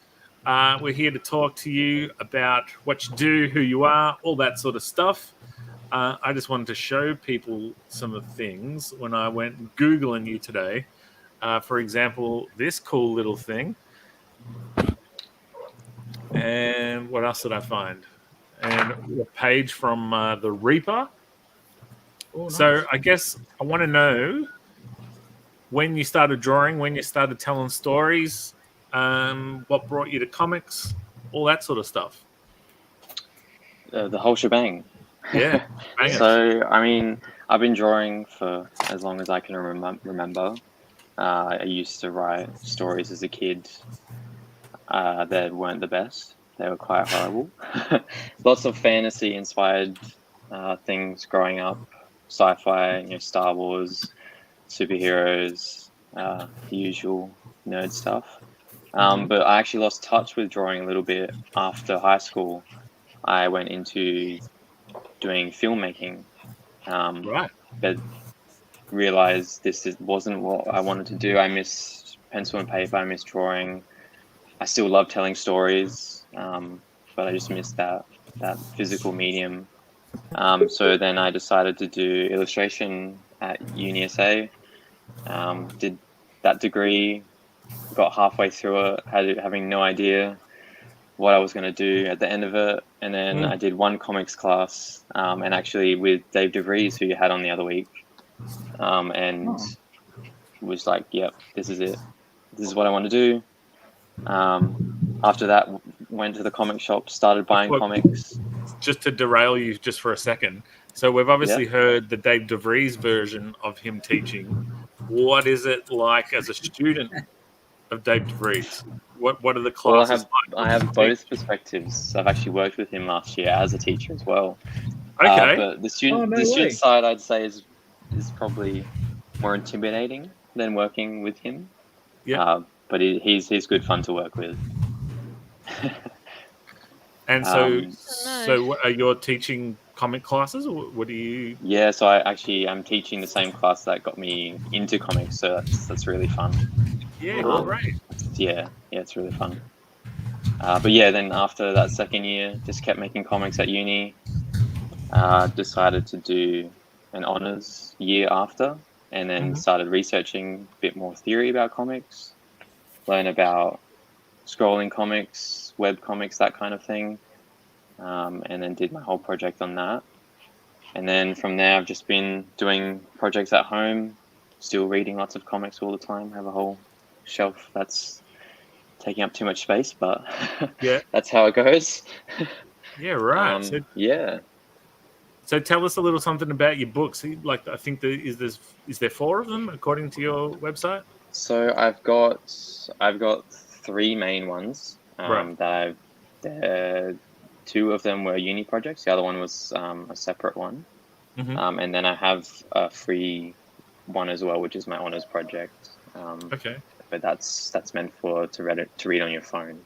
We're here to talk to you about what you do, who you are, all that sort of stuff. I just wanted to show people some of the things when I went Googling you today. For example, this cool little thing. And what else did I find? And a page from the Reaper.
Oh, nice.
So I guess I want to know when you started drawing, when you started telling stories, what brought you to comics, all that sort of stuff.
The whole shebang.
Yeah. bang it.
So, I mean, I've been drawing for as long as I can remember. I used to write stories as a kid that weren't the best. They were quite horrible. Lots of fantasy-inspired things growing up. Sci-fi, Star Wars, superheroes, the usual nerd stuff. But I actually lost touch with drawing a little bit after high school. I went into doing filmmaking,
Right.
but realized wasn't what I wanted to do. I miss pencil and paper. I miss drawing. I still love telling stories, but I just missed that physical medium. So then I decided to do illustration at UniSA. Did that degree, got halfway through it, having no idea what I was going to do at the end of it. And then I did one comics class, and actually with Dave DeVries, who you had on the other week, and was like, yep, this is it. This is what I want to do. After that, went to the comic shop, started buying comics.
Just to derail you just for a second. So we've obviously heard the Dave DeVries version of him teaching. What is it like as a student of Dave DeVries? What are the classes
I have both perspectives. I've actually worked with him last year as a teacher as well.
Okay.
But the student side, I'd say, is probably more intimidating than working with him.
Yeah.
But he's good fun to work with.
And so are you teaching comic classes, or what do you?
Yeah, so I'm teaching the same class that got me into comics, so that's really fun.
Yeah, great.
Yeah, it's really fun. But yeah, then after that second year, just kept making comics at uni. Decided to do an honors year after, and then started researching a bit more theory about comics, learn about scrolling comics, web comics, that kind of thing, and then did my whole project on that. And then from there, I've just been doing projects at home, still reading lots of comics all the time. I have a whole shelf that's taking up too much space, but that's how it goes.
Yeah, right. So tell us a little something about your books. Like, I think is there 4 of them according to your website?
So I've got 3 main ones. That 2 of them were uni projects. The other one was a separate one. And then I have a free one as well, which is my honors project.
Okay.
But that's meant to read on your phone.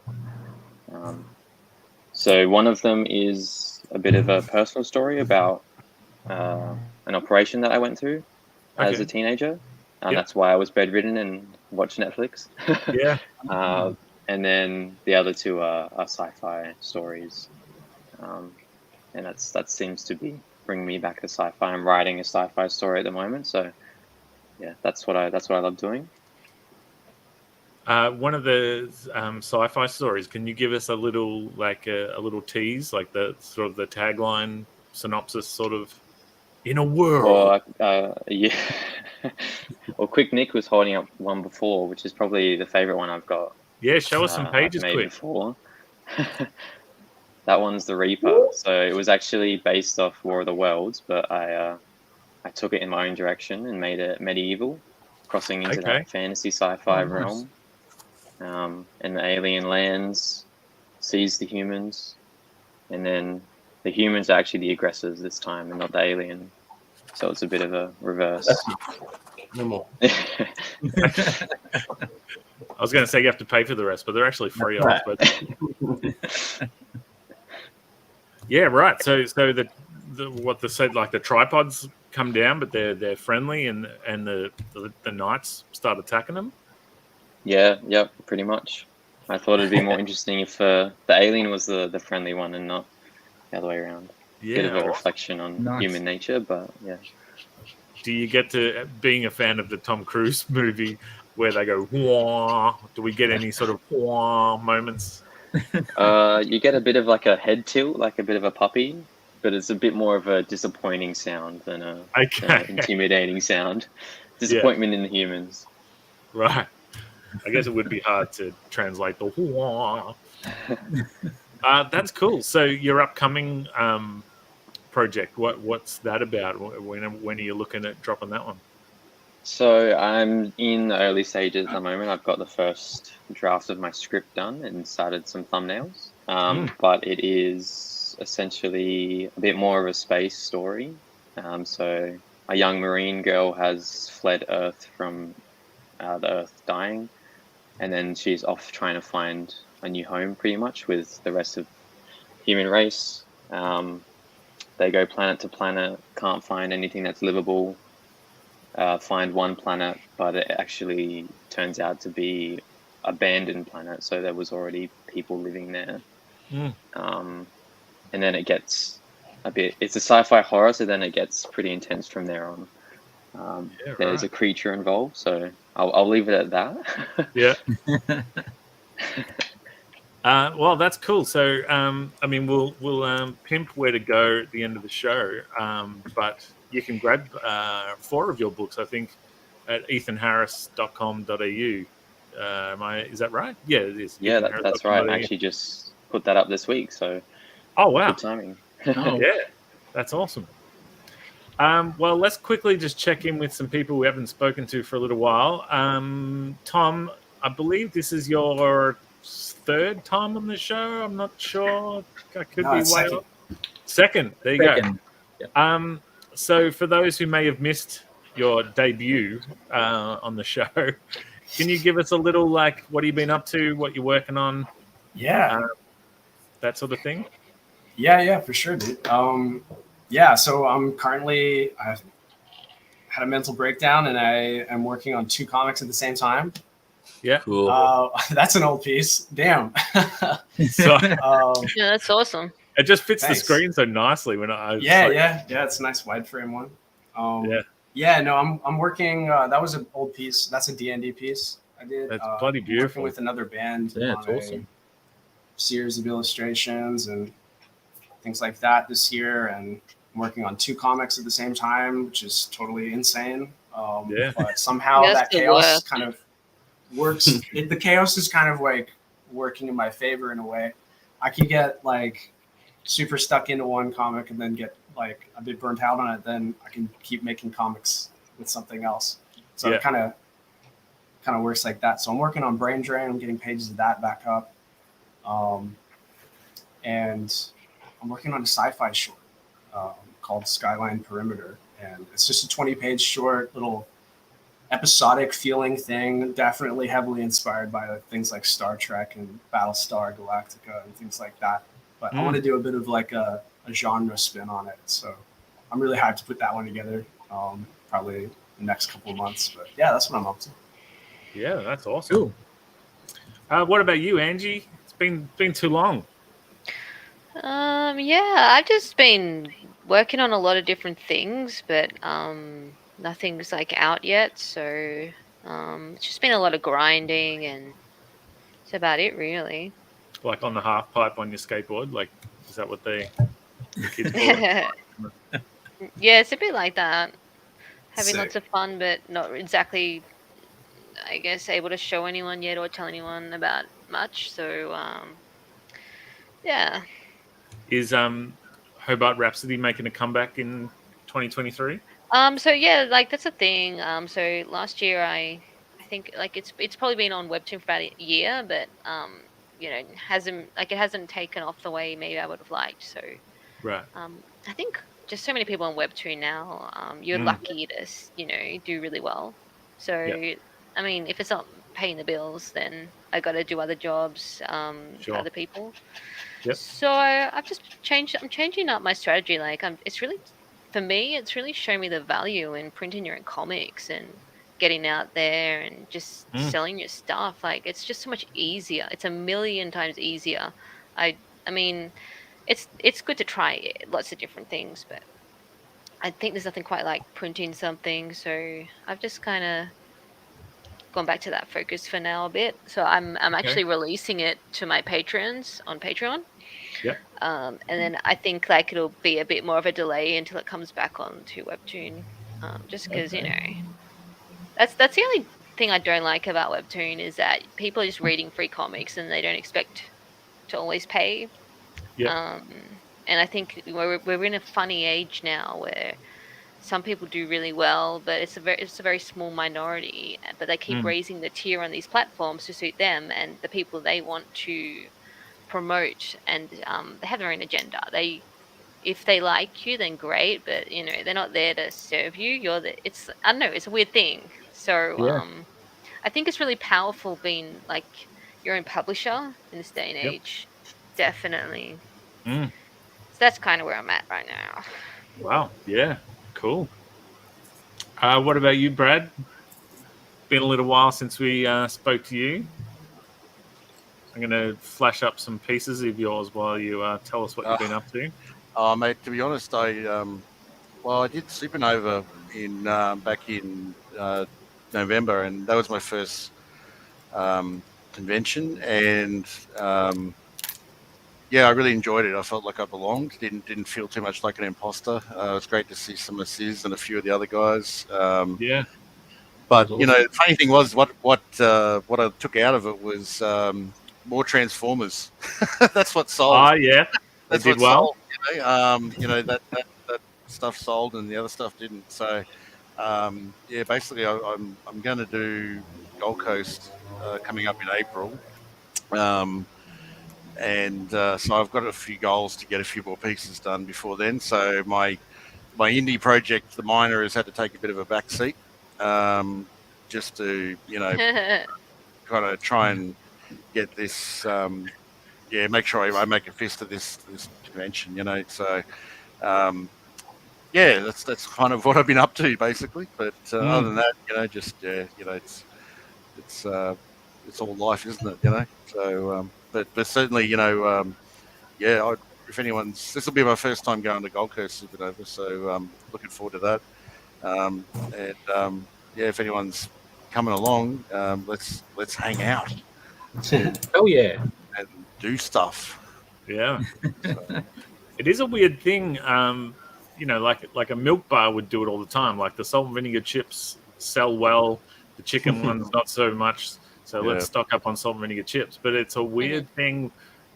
So one of them is a bit of a personal story about an operation that I went through as a teenager. That's why I was bedridden and watched Netflix.
Yeah.
And then the other 2 are sci-fi stories. And that seems to be bringing me back to sci-fi. I'm writing a sci-fi story at the moment, so yeah, that's what I love doing.
One of the sci-fi stories. Can you give us a little tease, like the sort of the tagline synopsis, sort of in a world?
Yeah. Well, Quick Nick was holding up one before, which is probably the favorite one I've got.
Yeah, show us some pages, quick.
Before. That one's the Reaper. So it was actually based off War of the Worlds, but I took it in my own direction and made it medieval, crossing into that fantasy sci-fi realm. And the alien lands, sees the humans, and then the humans are actually the aggressors this time and not the alien. So it's a bit of a reverse.
No more.
I was going to say you have to pay for the rest, but they're actually free.
That's
But yeah, right. So the what they said, like the tripods come down, but they're friendly, and the knights start attacking them.
Yeah, yep, pretty much. I thought it'd be more interesting if the alien was the friendly one and not the other way around.
Yeah,
Bit of a
awesome.
reflection on
Nice.
human nature, but yeah.
Do you get to being a fan of the Tom Cruise movie where they go wah? Do we get any sort of wah moments?
You get a bit of like a head tilt, like a bit of a puppy, but it's a bit more of a disappointing sound than a
Okay.
intimidating sound. Disappointment in the humans.
Right. I guess it would be hard to translate the wah. That's cool. So your upcoming project, what's that about? When are you looking at dropping that one?
So I'm in the early stages at the moment. I've got the first draft of my script done and started some thumbnails. But it is essentially a bit more of a space story. So a young marine girl has fled Earth from the Earth dying, and then she's off trying to find a new home, pretty much, with the rest of human race. They go planet to planet, can't find anything that's livable. Find one planet, but it actually turns out to be abandoned planet, so there was already people living there. And then it gets it's a sci-fi horror, so then it gets pretty intense from there on. There's a creature involved, so I'll leave it at that.
Yeah. Well, that's cool. So, I mean, we'll pimp where to go at the end of the show, but you can grab 4 of your books, I think, at ethanharris.com.au. Is that right? Yeah, it is.
Yeah, that's right. I actually just put that up this week, so
oh wow,
good timing.
Yeah, that's awesome. Well, let's quickly just check in with some people we haven't spoken to for a little while. Tom, I believe this is your 3rd time on the show. I'm not sure. I could be way
second.
off. Second. There you go. Yep. So for those who may have missed your debut on the show, can you give us a little, like, what have you been up to, what you're working on?
Yeah.
That sort of thing?
Yeah, for sure, dude. So I've had a mental breakdown, and I am working on 2 comics at the same time.
Yeah.
Cool.
That's an old piece. Damn.
So,
Yeah, that's awesome.
it just fits
Thanks.
the screen so nicely when I.
Yeah. It's a nice wide frame one. I'm working. That was an old piece. That's a D&D piece I did.
That's bloody beautiful.
Working with another band.
Yeah, it's awesome.
Series of illustrations and things like that this year, and I'm working on 2 comics at the same time, which is totally insane. But somehow that chaos kind of works. The chaos is kind of like working in my favor in a way. I can get like super stuck into one comic and then get like a bit burnt out on it. Then I can keep making comics with something else. So it kind of works like that. So I'm working on Brain Drain. I'm getting pages of that back up. And I'm working on a sci-fi short called Skyline Perimeter. And it's just a 20-page short, little episodic feeling thing, definitely heavily inspired by things like Star Trek and Battlestar Galactica and things like that. But I want to do a bit of like a genre spin on it. So I'm really hyped to put that one together probably the next couple of months. But yeah, that's what I'm up to.
Yeah, that's awesome. Cool. What about you, Angie? It's been too long.
Yeah, I've just been working on a lot of different things, but nothing's like out yet. So it's just been a lot of grinding, and that's about it, really.
Like on the half pipe on your skateboard? Like, is that what the kids call it?
Yeah, it's a bit like that. Having
Sick.
lots of fun, but not exactly, I guess, able to show anyone yet or tell anyone about much. So, yeah.
Is Hobart Rhapsody making a comeback in 2023?
So yeah, like that's a thing. So last year I think like it's probably been on Webtoon for about a year, but it hasn't taken off the way maybe I would have liked. So
right.
I think just so many people on Webtoon now. You're lucky to do really well. So I mean, if it's not paying the bills, then I got to do other jobs for other people.
Yep.
So I've just changed. I'm changing up my strategy. Like it's really, for me, it's really shown me the value in printing your own comics and getting out there and just selling your stuff. Like it's just so much easier. It's a million times easier. I mean, it's good to try lots of different things, but I think there's nothing quite like printing something. So I've just kind of gone back to that focus for now a bit. So I'm actually releasing it to my patrons on Patreon.
Yep.
And then I think like it'll be a bit more of a delay until it comes back onto Webtoon. Just because that's the only thing I don't like about Webtoon is that people are just reading free comics and they don't expect to always pay.
Yep.
And I think we're in a funny age now where some people do really well, but it's a very small minority. But they keep raising the tier on these platforms to suit them and the people they want to promote, and they have their own agenda. If they like you, then great, but they're not there to serve you. I don't know, it's a weird thing. So I think it's really powerful being like your own publisher in this day and age. Definitely. So that's kind of where I'm at right now.
Wow. Yeah. Cool. What about you, Brad? Been a little while since we spoke to you. I'm going to flash up some pieces of yours while you tell us what you've been up to.
Mate, to be honest, I did Supernova back in November, and that was my first convention, and I really enjoyed it. I felt like I belonged. Didn't feel too much like an imposter. It was great to see some of Sis and a few of the other guys. But
awesome.
the funny thing was what I took out of it was more Transformers. That's what sold.
Oh yeah,
that's
did
what
well.
sold. That stuff sold and the other stuff didn't. So basically I'm going to do Gold Coast coming up in April. So I've got a few goals to get a few more pieces done before then. So my indie project, The Miner, has had to take a bit of a back seat, just to kind of try and get this. Make sure I make a fist of this convention. So that's kind of what I've been up to basically. But other than that, it's all life, isn't it? So but certainly, if anyone's, this will be my first time going to Gold Coast Supernova, so looking forward to that. If anyone's coming along, let's hang out.
Oh yeah,
and do stuff.
Yeah, so. It is a weird thing. Like a milk bar would do it all the time. Like the salt and vinegar chips sell well, the chicken ones not so much. So let's stock up on salt and vinegar chips. But it's a weird thing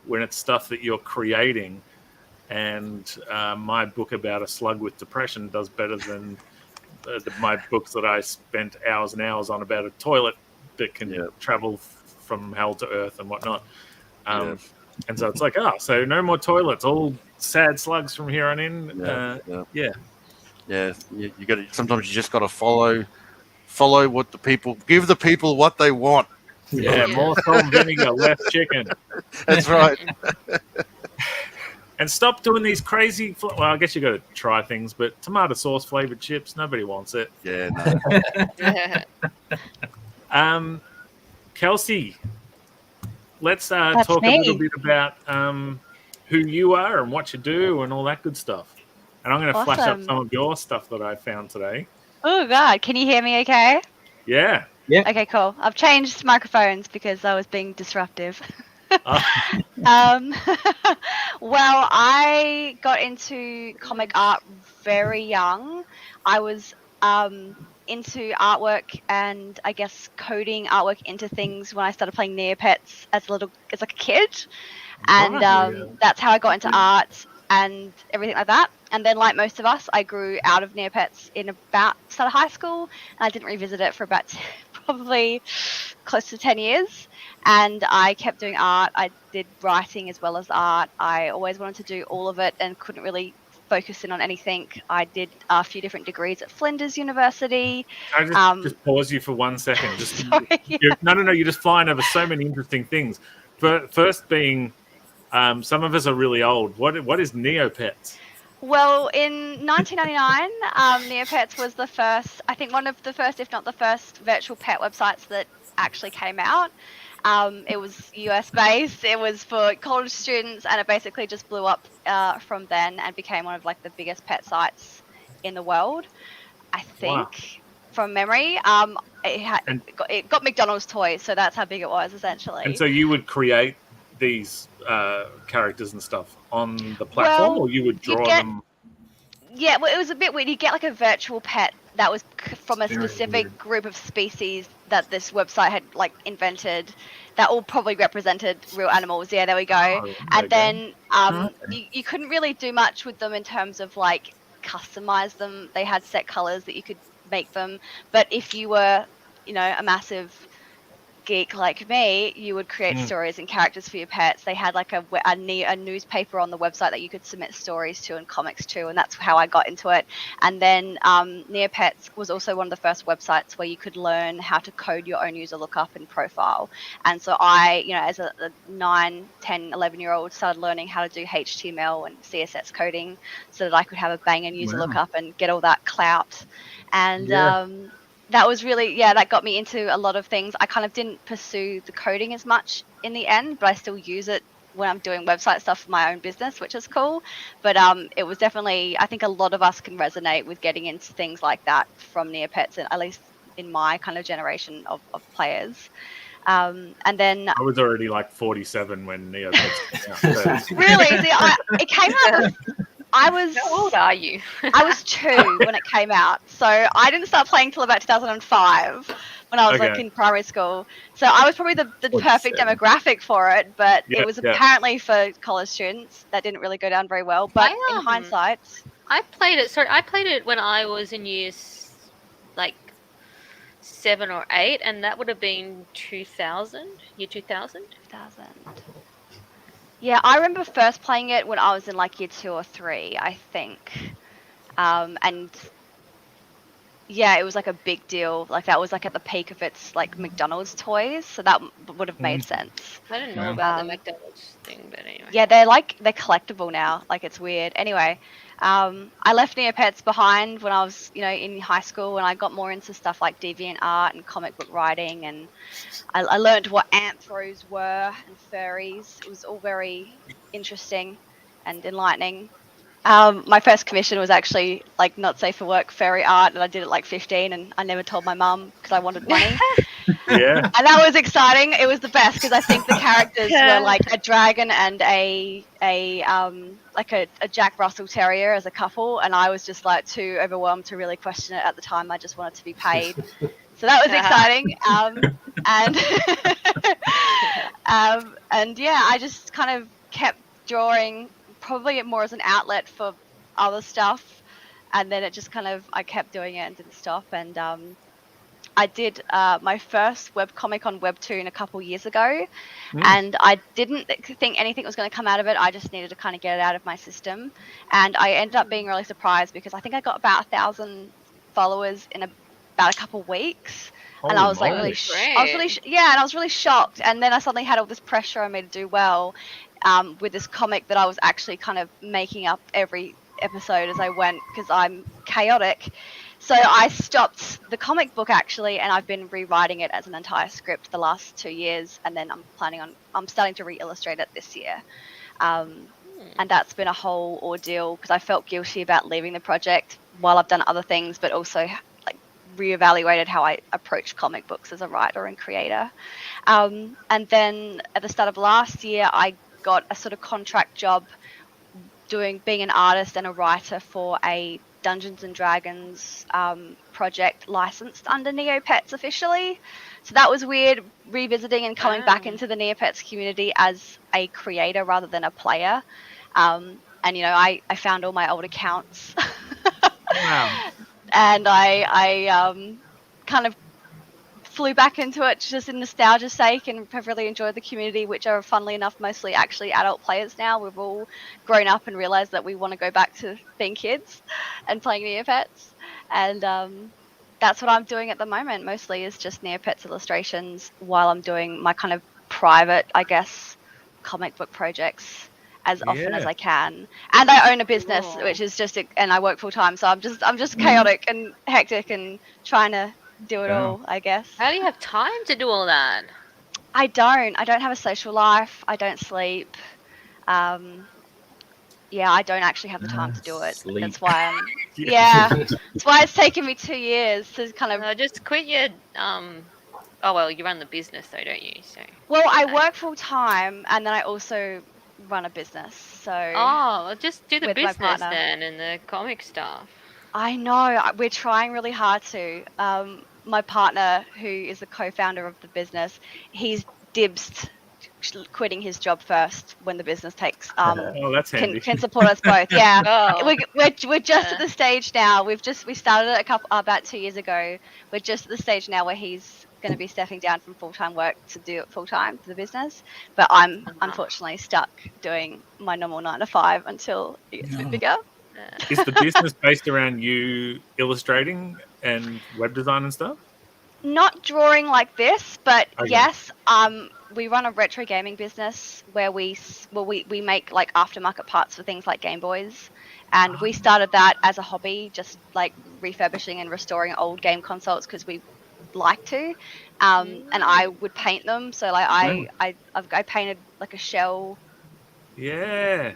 when it's stuff that you're creating. And my book about a slug with depression does better than my books that I spent hours and hours on about a toilet that can travel from hell to earth and whatnot. And so it's like, so no more toilets, all sad slugs from here on in. You
got to, sometimes you just got to follow what the people, give the people what they want.
More salt and vinegar, less chicken.
That's right.
And stop doing these crazy. Well, I guess you got to try things, but tomato sauce flavored chips, nobody wants it. Kelsey, let's talk a little bit about who you are and what you do and all that good stuff. And I'm going to flash up some of your stuff that I found today.
Oh God, can you hear me? Okay.
Yeah.
Okay, cool. I've changed microphones because I was being disruptive. Well, I got into comic art very young. I was into artwork and I guess coding artwork into things when I started playing Neopets as a kid, and that's how I got into art and everything like that. And then, like most of us, I grew out of Neopets in about start of high school, and I didn't revisit it for about probably close to 10 years. And I kept doing art. I did writing as well as art. I always wanted to do all of it and couldn't really focus in on anything. I did a few different degrees at Flinders University.
Can I just pause you for 1 second? Just
Sorry,
no. You're just flying over so many interesting things. First being, some of us are really old. What is Neopets?
Well, in 1999, Neopets was the first, I think one of the first, if not the first, virtual pet websites that actually came out. It was US based. It was for college students, and it basically just blew up from then and became one of like the biggest pet sites in the world. I think, from memory. It got McDonald's toys, so that's how big it was essentially.
And so you would create these characters and stuff on the platform, or you would draw them?
Yeah, well, it was a bit weird. You get like a virtual pet that was from a specific group of species that this website had like invented, that all probably represented real animals. Yeah, there we go. And then you couldn't really do much with them in terms of like customize them. They had set colors that you could make them, but if you were, you know, a massive geek like me, you would create stories and characters for your pets. They had like a newspaper on the website that you could submit stories to, and ComX too, and that's how I got into it. And then Neopets was also one of the first websites where you could learn how to code your own user lookup and profile. And so I, you know, as a 9, 10, 11-year-old, started learning how to do HTML and CSS coding so that I could have a banging user lookup and get all that clout. And that was really, that got me into a lot of things. I kind of didn't pursue the coding as much in the end, but I still use it when I'm doing website stuff for my own business, which is cool. But it was definitely, I think a lot of us can resonate with getting into things like that from Neopets, and at least in my kind of generation of players. And then
I was already like 47 when Neopets came out.
Really? See, it came out. How
old are you?
I was 2 when it came out, so I didn't start playing till about 2005 when I was like in primary school. So I was probably the perfect demographic for it, but it was apparently for college students. That didn't really go down very well. But in hindsight,
I played it. Sorry, I played it when I was in years like 7 or 8, and that would have been 2000, year 2000.
2000. Yeah, I remember first playing it when I was in like year 2 or 3, I think. And yeah, it was like a big deal. Like that was like at the peak of its like McDonald's toys, so that would have made sense.
I didn't know about the McDonald's thing, but anyway.
Yeah, they're collectible now. Like it's weird. Anyway, I left Neopets behind when I was, you know, in high school, and I got more into stuff like DeviantArt and comic book writing, and I learned what anthros were and furries. It was all very interesting and enlightening. My first commission was actually like not safe for work furry art, and I did it like 15, and I never told my mum because I wanted money.
Yeah.
And that was exciting. It was the best because I think the characters were like a dragon and a Jack Russell Terrier as a couple, and I was just like too overwhelmed to really question it at the time. I just wanted to be paid. So that was exciting. And yeah, I just kind of kept drawing, probably more as an outlet for other stuff, and then it just kind of, I kept doing it and didn't stop. And I did my first webcomic on Webtoon a couple years ago, and I didn't think anything was going to come out of it. I just needed to kind of get it out of my system, and I ended up being really surprised because I think I got about 1,000 followers in about a couple weeks.
Holy
and I was like
moly.
and I was really shocked. And then I suddenly had all this pressure on me to do well with this comic that I was actually kind of making up every episode as I went because I'm chaotic. So I stopped the comic book actually, and I've been rewriting it as an entire script the last 2 years, and then I'm starting to re-illustrate it this year. And that's been a whole ordeal because I felt guilty about leaving the project while I've done other things, but also like reevaluated how I approach comic books as a writer and creator. And then at the start of last year, I got a sort of contract job being an artist and a writer for a Dungeons and Dragons project licensed under Neopets officially. So that was weird, revisiting and coming back into the Neopets community as a creator rather than a player. And you know, I found all my old accounts. Wow. And I kind of flew back into it just in nostalgia's sake and have really enjoyed the community, which are funnily enough mostly actually adult players now. We've all grown up and realized that we want to go back to being kids and playing Neopets. And that's what I'm doing at the moment, mostly is just Neopets illustrations while I'm doing my kind of private, I guess, comic book projects as often as I can. And I own a business, which is just, and I work full time. So I'm just chaotic and hectic and trying to do it all, I guess.
How do you have time to do all that?
I don't have a social life. I don't sleep. Yeah, I don't actually have the time to do it.
Sleep.
That's why I'm. That's why it's taken me 2 years to kind of.
Just quit your Oh well, you run the business though, don't you? So.
Well, I work full time, and then I also run a business. So.
Oh, well, just do the
with my
business
partner.
then and the comic stuff.
I know. We're trying really hard to. My partner, who is the co-founder of the business, he's dibsed quitting his job first when the business takes
Oh, that's handy.
can support us both. Yeah.
Oh.
We're just at the stage now. We started it about 2 years ago. We're just at the stage now where he's going to be stepping down from full-time work to do it full-time for the business. But I'm unfortunately stuck doing my normal 9 to 5 until it gets a bit bigger.
Is the business based around you illustrating and web design and stuff?
Not drawing like this, but
Okay.
yes, we run a retro gaming business where we make like aftermarket parts for things like Game Boys, and we started that as a hobby, just like refurbishing and restoring old game consoles because we like to, and I would paint them. So like I painted like a shell,
Yeah.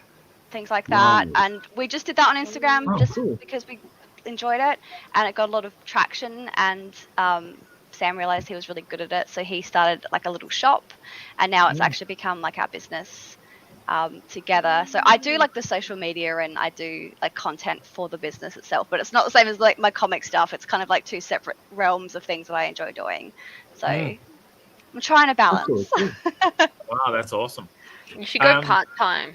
things like that,
Wow.
and we just did that on Instagram
Cool.
because we enjoyed it, and it got a lot of traction, and Sam realized he was really good at it, so he started like a little shop, and now it's actually become like our business together. So I do like the social media and I do like content for the business itself, but it's not the same as like my comic stuff. It's kind of like two separate realms of things that I enjoy doing. So I'm trying to balance.
Wow, that's awesome.
You should go part-time.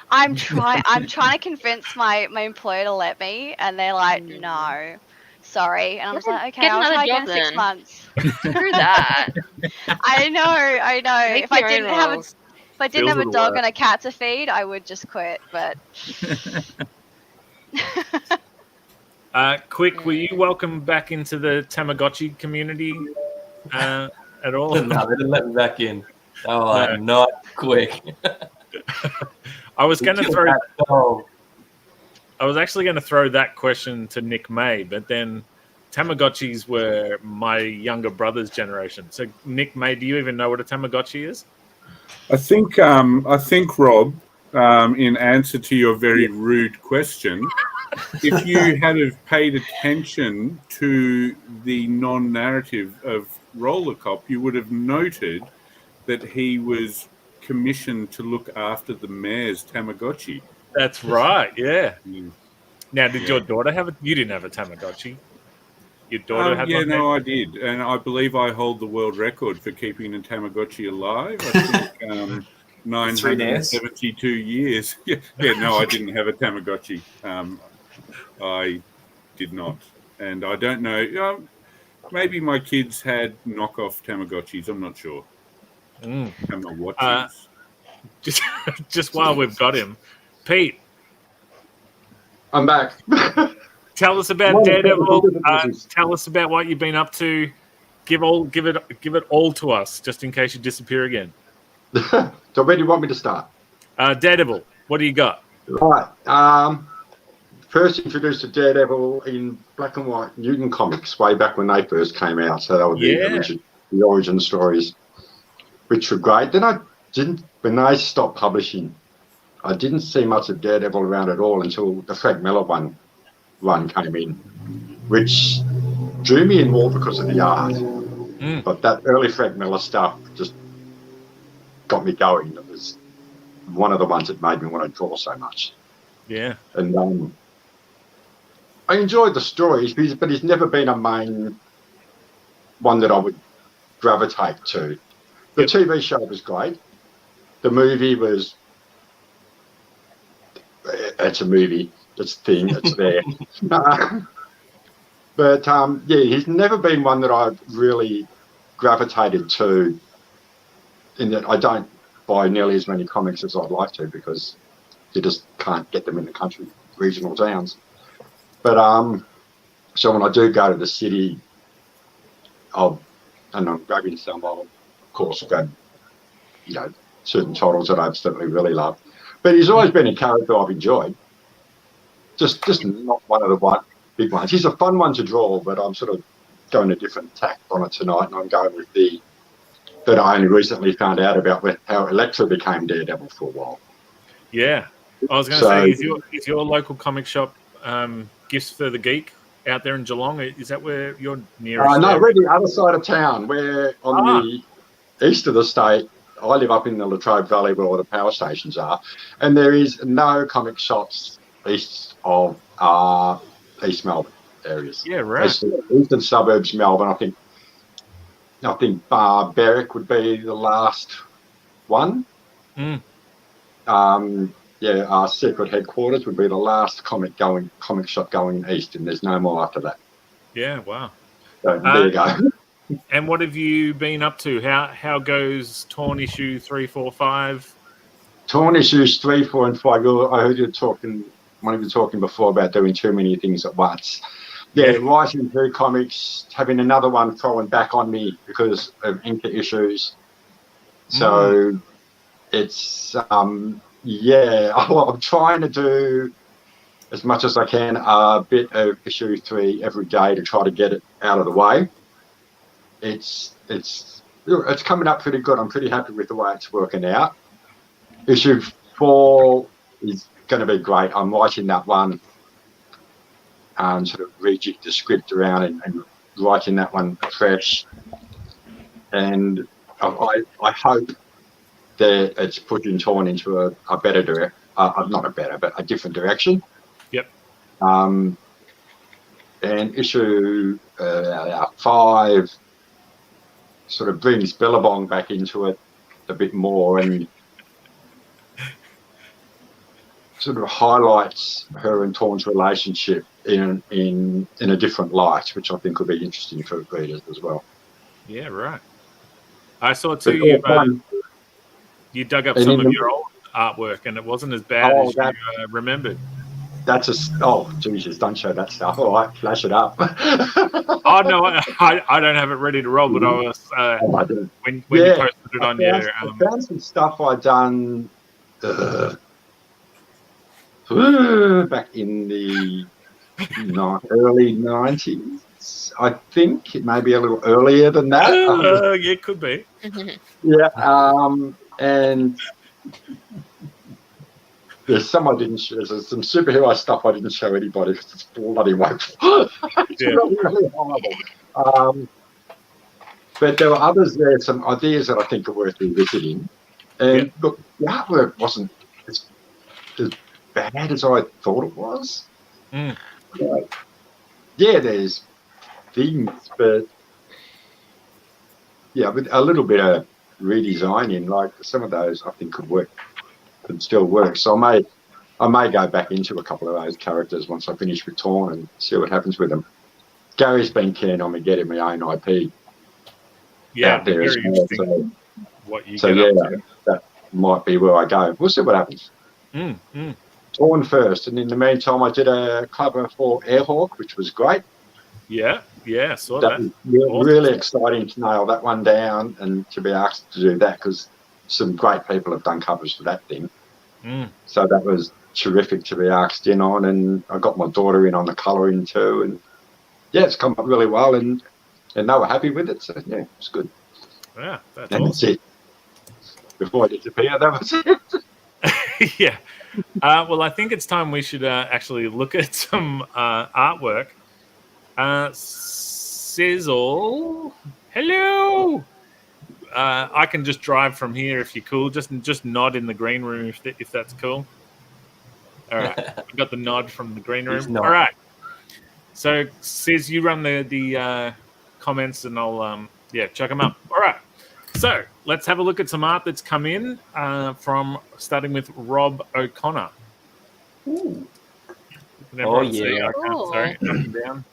I'm trying to convince my employer to let me, and they're like, no, sorry. And I was like, okay,
Get
I'll
another
try
job
again in 6
then.
months.
Screw that.
I know.
Make
If I
your own
didn't have
rules.
a dog and a cat to feed, I would just quit. But
Quick, were you welcome back into the Tamagotchi community at all?
No, they didn't let me back in. Oh, not quick.
I was going to throw. I was actually going to throw that question to Nick May, but then Tamagotchis were my younger brother's generation. So, Nick May, do you even know what a Tamagotchi is?
I think Rob, in answer to your very rude question, if you had have paid attention to the non-narrative of Roller Cop, you would have noted that he was commissioned to look after the mayor's Tamagotchi.
That's right, yeah. Now, did your daughter have it? You didn't have a Tamagotchi. Your daughter had one?
I did. And I believe I hold the world record for keeping a Tamagotchi alive. I think 972 years. Yeah, no, I didn't have a Tamagotchi. I did not. And I don't know. Maybe my kids had knockoff Tamagotchis. I'm not sure. Tamagotchis.
Just while we've got him, Pete.
I'm back.
Tell us about Daredevil. Tell us about what you've been up to. Give it all to us, just in case you disappear again.
So where do you want me to start?
Daredevil. What do you got?
Right. First introduced to Daredevil in black and white Newton comics way back when they first came out. So that was the origin stories, which were great. Then when they stopped publishing, I didn't see much of Daredevil around at all until the Frank Miller run came in, which drew me in more because of the art. But that early Frank Miller stuff just got me going. It was one of the ones that made me want to draw so much.
Yeah.
And I enjoyed the stories, but he's never been a main one that I would gravitate to. The TV show was great. The movie was... It's a movie. It's a thing. It's there. But, he's never been one that I've really gravitated to, in that I don't buy nearly as many comics as I'd like to because you just can't get them in the country, regional towns. But so when I do go to the city, and I'm grabbing some, I'll of course grab, certain titles that I absolutely really love. But he's always been a character I've enjoyed. Just not one of the big ones. He's a fun one to draw, but I'm sort of going a different tack on it tonight, and I'm going with that I only recently found out about with how Elektra became Daredevil for a while.
Yeah. I was going to say, is your local comic shop Gifts for the Geek out there in Geelong? Is that where you're nearest?
No, we're the other side of town. We're on the east of the state. I live up in the Latrobe Valley where all the power stations are, and there is no comic shops east of East Melbourne areas.
Yeah, right.
Eastern suburbs, Melbourne. I think Berwick would be the last one. Our secret headquarters would be the last comic shop going east, and there's no more after that.
Yeah, wow.
So there you go.
And what have you been up to? How goes Torn issue 3, 4, 5?
Torn issues 3, 4, and 5. I heard you talking. One of you talking before about doing too many things at once. Yeah, writing 2 comics, having another one thrown back on me because of Inca issues. So it's I'm trying to do as much as I can, a bit of issue 3 every day to try to get it out of the way. It's coming up pretty good. I'm pretty happy with the way it's working out. Issue 4 is going to be great. I'm writing that one, sort of rejig the script around and writing that one fresh. And I hope that it's pushing Torn into a better not a better, but a different direction.
Yep.
And issue 5 sort of brings Billabong back into it a bit more and sort of highlights her and Torn's relationship in a different light, which I think will be interesting for readers as well.
Yeah, right. I saw too you dug up some of your old artwork, and it wasn't as bad as you remembered.
Jesus, don't show that stuff. All right, flash it up.
Oh no, I don't have it ready to roll, but I was when you posted it on your.
I found some stuff I'd done back in the early 90s. I think it may be a little earlier than that.
Yeah, it could be.
Yeah, and there's some I didn't show. There's some superhero stuff I didn't show anybody because it's bloody wonderful. It's really horrible. But there were others there, some ideas that I think are worth revisiting. And look, the artwork wasn't as bad as I thought it was. There's things, but with a little bit of redesigning, like some of those I think could still work. So I may go back into a couple of those characters once I finish with Torn and see what happens with them. Gary's been keen on me getting my own IP out there as well. So,
what you get up to.
That might be where I go. We'll see what happens. Torn first, and in the meantime I did a cover for Airhawk, which was great.
Yeah, saw that.
Was really exciting to nail that one down and to be asked to do that because some great people have done covers for that thing. So that was terrific to be asked in on, and I got my daughter in on the colouring too, and it's come up really well, and they were happy with it, so it's good.
Yeah, that's
That's it. Before I disappear, that was it.
Yeah. Well, I think it's time we should actually look at some artwork. Sizzle, hello. I can just drive from here if you're cool. Just nod in the green room if that's cool. All right, I got the nod from the green room. All right. So, Sizz, you run the comments, and I'll chuck them up. All right. So let's have a look at some art that's come in from starting with Rob O'Connor.
Ooh.
See? I can't, sorry, up and down.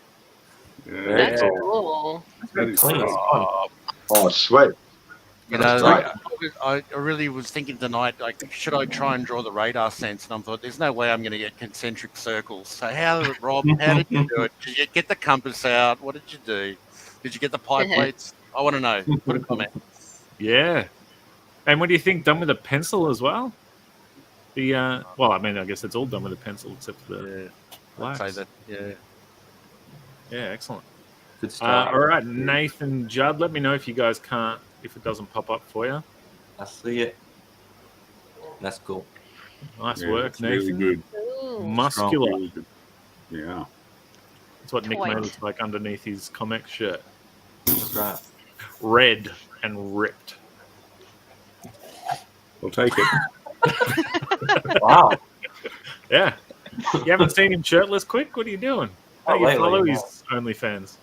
That's cool.
That is
Clean.
Oh, sweet.
You
That's
know,
great.
I really was thinking tonight, like, should I try and draw the radar sense? And I thought, there's no way I'm going to get concentric circles. So how, Rob, how did you do it? Did you get the compass out? What did you do? Did you get the pie plates? I want to know. Put a comment.
Yeah. And what do you think? Done with a pencil as well? The well, I mean, I guess it's all done with a pencil except for the
I'd
wax.
say that, yeah.
Yeah, excellent.
Good stuff.
All right, Nathan, Judd, let me know if you guys can't, if it doesn't pop up for you.
I see it. That's cool.
Nice
Yeah,
work,
it's really
Nathan.
Ooh.
Muscular.
Really good. Yeah.
That's what Nick May
Point.
looks like underneath his ComX shirt.
That's right.
Red and ripped.
I'll take it.
Wow.
Yeah. You haven't seen him shirtless, Quick? What are you doing? Hey, you
lately,
follow
no.
his OnlyFans.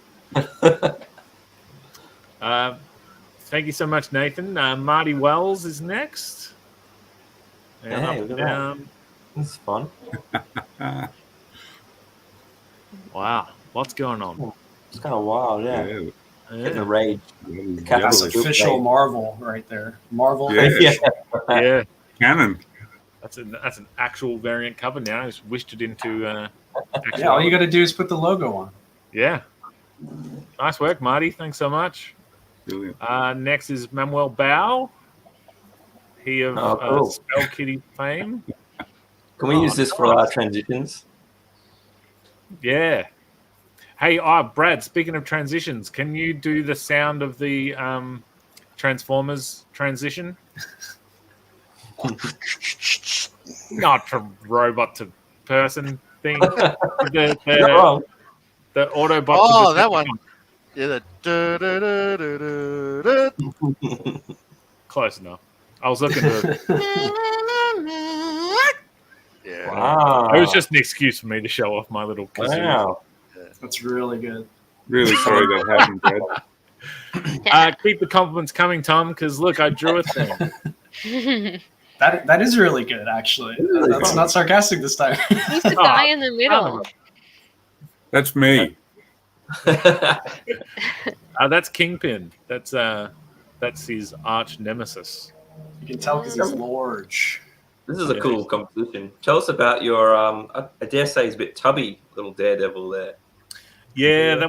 Thank you so much, Nathan. Marty Wells is next. And
Hey,
up
look
and
at that.
down.
This is fun.
Wow. What's going on?
It's kind of wild, yeah.
Yeah.
Getting the rage.
That's official Marvel right there. Marvel.
Yeah.
Yeah.
Canon.
That's an actual variant cover now. I just wished it into actual
Yeah, all you got to do is put the logo on.
Yeah. Nice work, Marty. Thanks so much.
Brilliant.
Next is Manuel Bao. He of
cool.
Spell Kitty fame.
Can we use this for our transitions?
Yeah. Hey, Brad, speaking of transitions, can you do the sound of the Transformers transition? Not from robot to person thing. The Autobot.
Oh,
to
that one.
Decepticon.
Yeah, the
Close enough. I was looking to.
Yeah.
Wow.
It was just an excuse for me to show off my little kazoo.
Wow.
That's really good.
Really sorry that happened, Brad.
Keep the compliments coming, Tom, because look, I drew a thing.
That is really good, actually. That's not sarcastic this time.
Who's the guy in the middle?
That's me.
That's Kingpin. That's his arch nemesis.
You can tell because he's large.
This is a cool composition. Tell us about your, I dare say, he's a bit tubby little Daredevil there.
Yeah,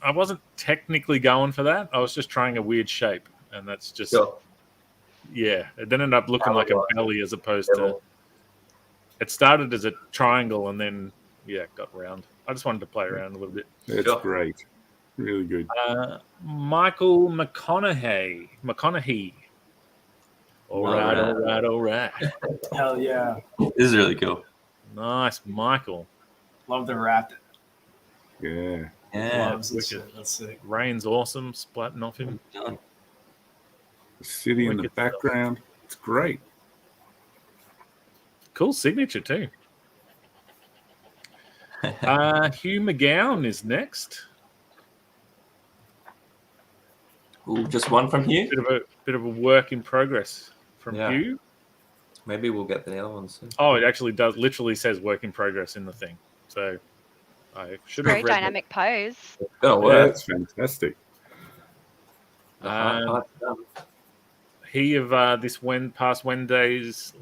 I wasn't technically going for that. I was just trying a weird shape, and that's just yeah. It then ended up looking like a belly as opposed to. It started as a triangle and then it got round. I just wanted to play around a little bit.
That's great. Really good.
Michael McConaughey. All right.
Hell yeah.
This is really cool.
Nice, Michael.
Love the rat.
Yeah.
Yeah.
That's sick.
Rain's awesome, splatting off him.
The city in the background. It's great.
Cool signature too. Hugh McGowan is next.
Ooh, just one from Hugh?
Bit of a work in progress from Hugh.
Maybe we'll get the other ones soon.
Oh, it actually does. Literally says work in progress in the thing. So I should have
Very
read
dynamic pose.
Oh, wow.
That's fantastic.
He of this past Wednesday's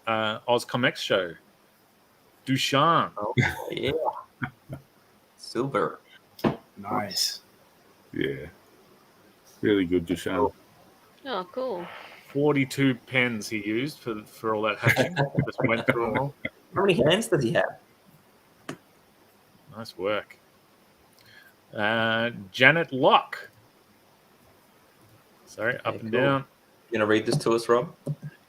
Oz ComX show. Dushan.
Oh, yeah. Silver.
Nice.
Yeah. Really good, Dushan.
Oh, cool.
42 pens he used for all that hatching. Just went through them all.
How many hands does he have?
Nice work. Janet Locke. Sorry, up and down.
You gonna read this to us, Rob?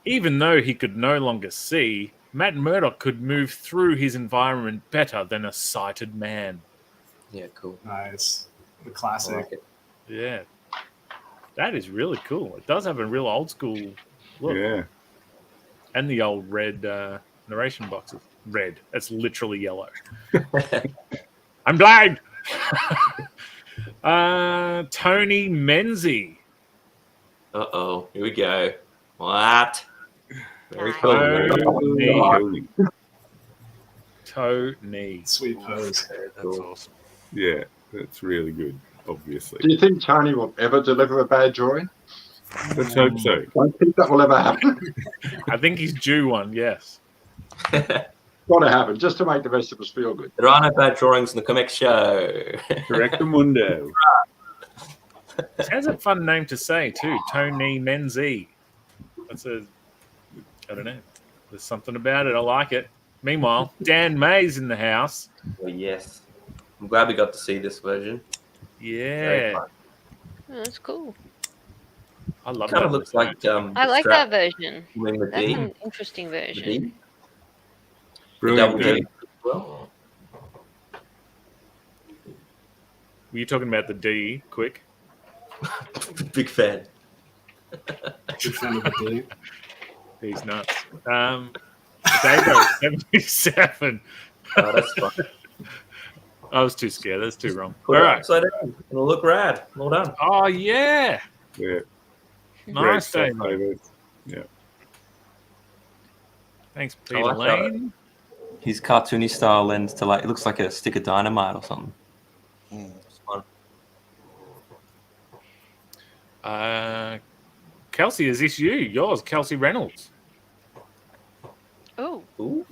Even though he could no longer see, Matt Murdock could move through his environment better than a sighted man.
Yeah, cool.
Nice. The classic.
I like it.
Yeah. That is really cool. It does have a real old school look.
Yeah.
And the old red narration boxes. Red. That's literally yellow. I'm blind. Tony Menzie.
Uh-oh. Here we go. What? Very
Nice.
cool.
Tony.
Sweet pose.
That's awesome.
Yeah, that's really good. obviously.
Do you think Tony will ever deliver a bad drawing?
Let's hope so.
I don't think that will ever happen.
I think he's due one. Yes.
Got to happen just to make the rest of us feel good.
There are no bad drawings in the ComX show.
Correctamundo.
It has a fun name to say too. Tony Menzies. That's I don't know. There's something about it. I like it. Meanwhile, Dan May's in the house.
Well, yes. I'm glad we got to see this version. Very
Yeah.
fun.
Oh, that's cool.
I love
Kind
that.
of looks like
I like that version.
the
That's
D.
an interesting
The
version.
D.
Brilliant.
Double D. Well,
Were you talking about the D? Quick.
big fan.
Big fan of the D.
He's nuts. Dago 77.
Oh, that's fun.
I was too scared. That's too wrong.
Put
All
it
right.
upside down. It'll look rad. Well done.
Oh yeah.
Yeah.
Nice,
Great
Dave.
stuff, David. Yeah.
Thanks,
I
Peter
like
Lane.
His cartoony style lends to it looks like a stick of dynamite or something. It's fun.
Kelsey, is this you? Yours, Kelsey Reynolds.
Ooh.
Ooh.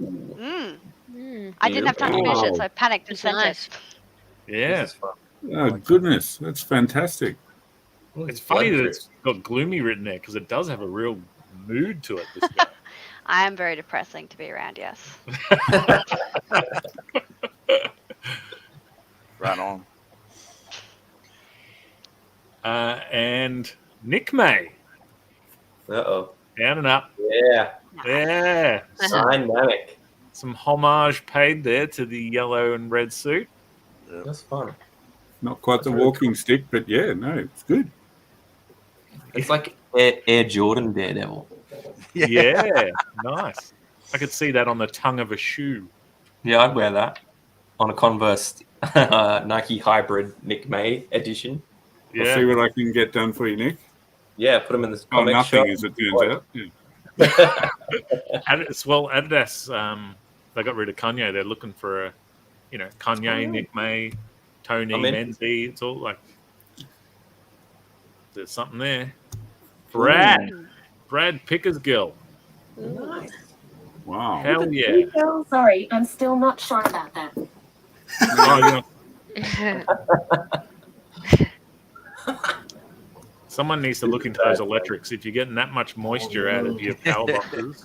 I didn't have time to finish it, so I panicked and
That's
sent
nice.
Yeah.
This is fun.
Oh, goodness. That's fantastic.
It's funny that it's got gloomy written there because it does have a real mood to it. This guy.
I am very depressing to be around, yes.
Right on.
And Nick May.
Uh-oh.
Down and up.
Yeah.
Yeah.
Dynamic.
Some homage paid there to the yellow and red suit.
That's fun.
Not quite the walking stick, but yeah, no, it's good.
It's like Air Jordan Daredevil.
Yeah. Nice. I could see that on the tongue of a shoe.
Yeah, I'd wear that on a Converse Nike Hybrid Nick May edition.
I'll see what I can get done for you, Nick.
Yeah, put them in this
Oh,
comic
nothing,
shop.
as it turns out. Yeah.
Adidas, they got rid of Kanye. They're looking for Kanye, Nick May, Tony Menzies. It's all like there's something there. Brad Pickersgill.
Nice.
Wow.
Hell yeah.
Sorry, I'm still not sure about that.
Someone needs to look into those electrics. If you're getting that much moisture out of your power boxes,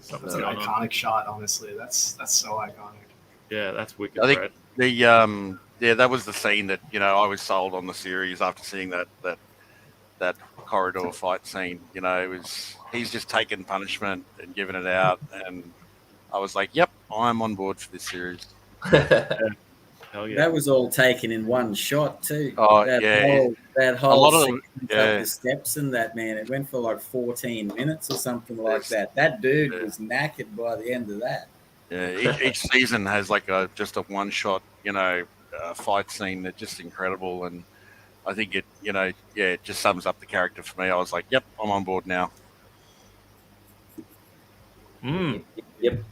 something's
It's an
going on.
iconic shot, honestly. That's so iconic.
Yeah, that's wicked.
I think
Brad.
that was the scene that I was sold on the series after seeing that corridor fight scene. He's just taken punishment and given it out, and I was like, "Yep, I'm on board for this series."
Hell yeah.
That was all taken in one shot too.
Oh,
that
yeah.
whole
lot of
sequence up the steps and that, man. It went for like 14 minutes or something like that. That dude was knackered by the end of that.
Yeah, each season has like just a one shot, fight scene that's just incredible, and I think it just sums up the character for me. I was like, "Yep, I'm on board now."
Yep.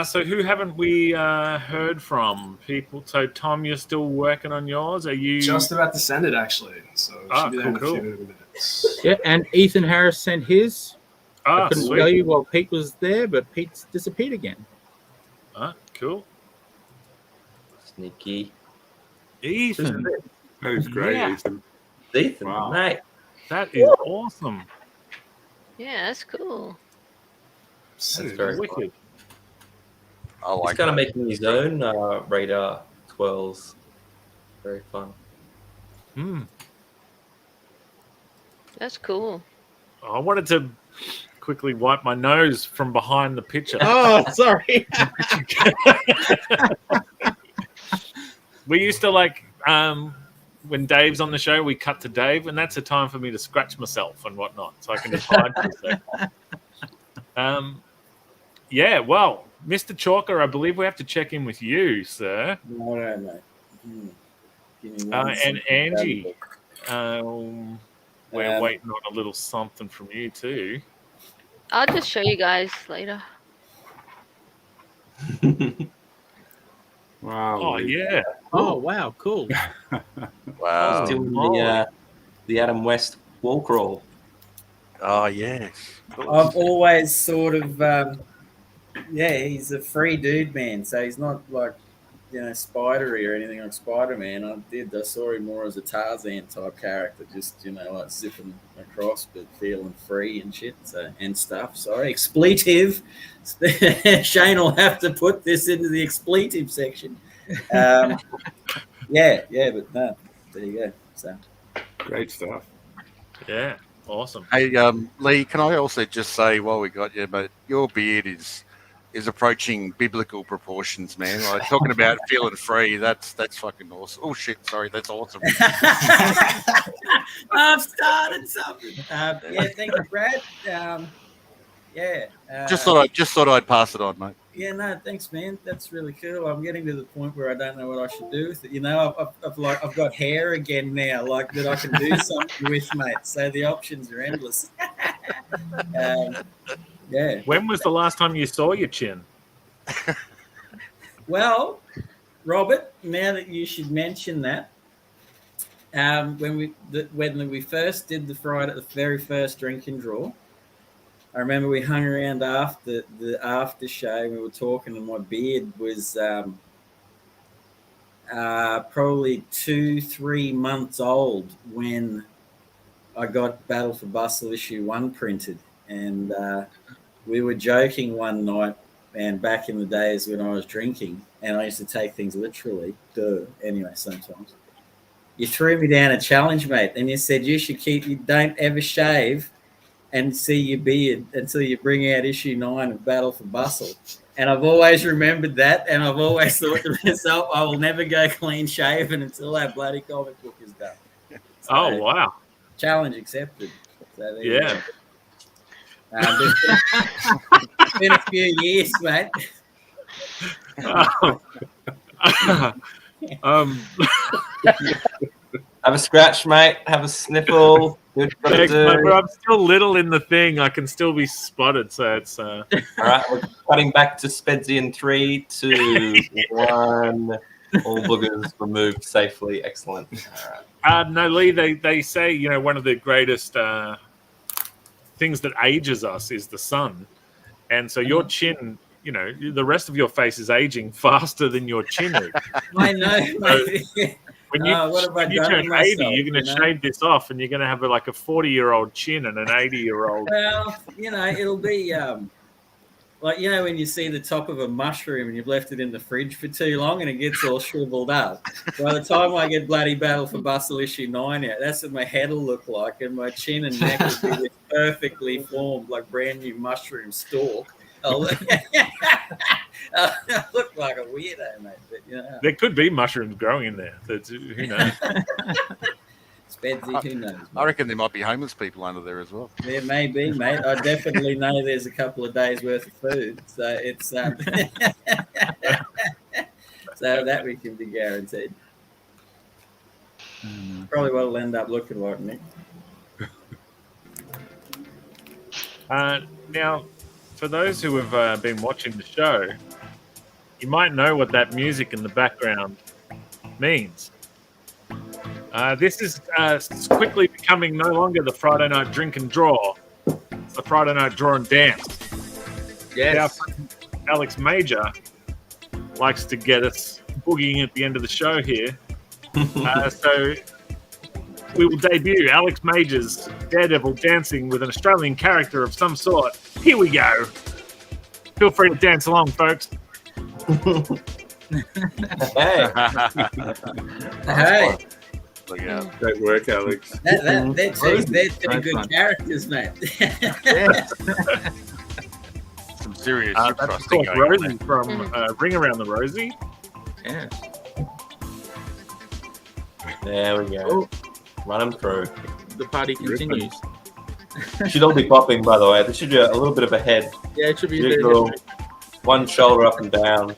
So who haven't we heard from? People. So Tom, you're still working on yours. Are you
Just about to send it, actually. So it should be there in a few minutes.
Yeah, and Ethan Harris sent his. I couldn't
sweet.
tell you while Pete was there, but Pete's disappeared again.
Cool.
Sneaky.
Ethan.
That is great,
Yeah.
Ethan.
Ethan,
Wow.
mate.
That is awesome.
Yeah, that's cool.
That is
very
wicked.
I like
He's kind of
that.
making his own radar 12s. Very fun.
That's cool.
I wanted to quickly wipe my nose from behind the picture.
Oh, sorry.
We used to when Dave's on the show, we cut to Dave, and that's a time for me to scratch myself and whatnot, so I can just hide for a sec. Yeah, well, Mr. Chalker, I believe we have to check in with you, sir.
Righto, mate. Give me one
And
second.
Angie, we're
Um,
waiting on a little something from you too.
I'll just show you guys later.
Wow.
Oh yeah.
Oh wow, cool.
Wow.
Still in the Adam West wall crawl.
Oh yes.
I've always sort of, he's a free dude, man. So he's not like, spidery or anything like Spider-Man. I saw him more as a Tarzan type character, just like zipping across but feeling free and shit. And stuff. Sorry, expletive. Shane will have to put this into the expletive section. But no, there you go. So
Great stuff.
Yeah. Awesome.
Hey, Lee, can I also just say while we got you, but your beard is approaching biblical proportions, man. Like talking about feeling free, that's fucking awesome. Oh shit, sorry, that's awesome.
I've started something. Thank you, Brad.
Just thought I'd pass it on, mate.
Yeah, no, thanks, man. That's really cool. I'm getting to the point where I don't know what I should do with it. I've got hair again now, like that I can do something with, mate. So the options are endless. Yeah.
When was the last time you saw your chin?
Well, Robert, now that you should mention that, when we first did the very first drink and draw, I remember we hung around after the after show. We were talking, and my beard was probably 2-3 months old when I got Battle for Bustle issue 1 printed, and we were joking one night, and back in the days when I was drinking, and I used to take things literally. Anyway, sometimes you threw me down a challenge, mate, and you said you don't ever shave and see your beard until you bring out issue 9 of Battle for Bustle. And I've always remembered that, and I've always thought to myself, I will never go clean shaven until that bloody comic book is done. So,
oh wow!
Challenge accepted. So there
Yeah.
you go. It's been a few years, mate.
Have a scratch, mate. Have a sniffle.
Thanks, mate, but I'm still little in the thing. I can still be spotted, so it's.
All right, we're cutting back to Spedsy in 3, 2, 1. All boogers removed safely. Excellent. All right.
No, Lee. They say one of the greatest things that ages us is the sun, and so your chin. The rest of your face is aging faster than your chin is.
I know, mate.
When you, when you turn 80, you're going to shave this off, and you're going to have like a 40-year-old chin and an 80-year-old.
Well, it'll be like when you see the top of a mushroom and you've left it in the fridge for too long and it gets all shriveled up. By the time I get bloody Battle for Bustle issue 9 out, that's what my head will look like, and my chin and neck will be perfectly formed like brand new mushroom stalk. I'll look like a weirdo, mate. But,
there could be mushrooms growing in there. Who knows?
Spedsy, who knows? Mate?
I reckon there might be homeless people under there as well.
There may be, mate. I definitely know there's a couple of days worth of food, so it's so that we can be guaranteed. Probably what it'll end up looking like, Nick.
Now, for those who have been watching the show, you might know what that music in the background means. This is quickly becoming no longer the Friday Night Drink and Draw. It's the Friday Night Draw and Dance.
Yes.
Our friend Alex Major likes to get us boogieing at the end of the show here. So we will debut Alex Major's Daredevil dancing with an Australian character of some sort. Here we go. Feel free to dance along, folks.
Hey.
Hey.
Look out.
Great work, Alex.
They're two good characters, mate.
Some serious
That's of
trusting
course
going on
Rosie from Ring Around the Rosie.
Yeah.
There we go. Run them through.
The party continues.
Should all be popping, by the way. There should be a little bit of a head.
Yeah, it should be
Big
there.
little- one shoulder up and down.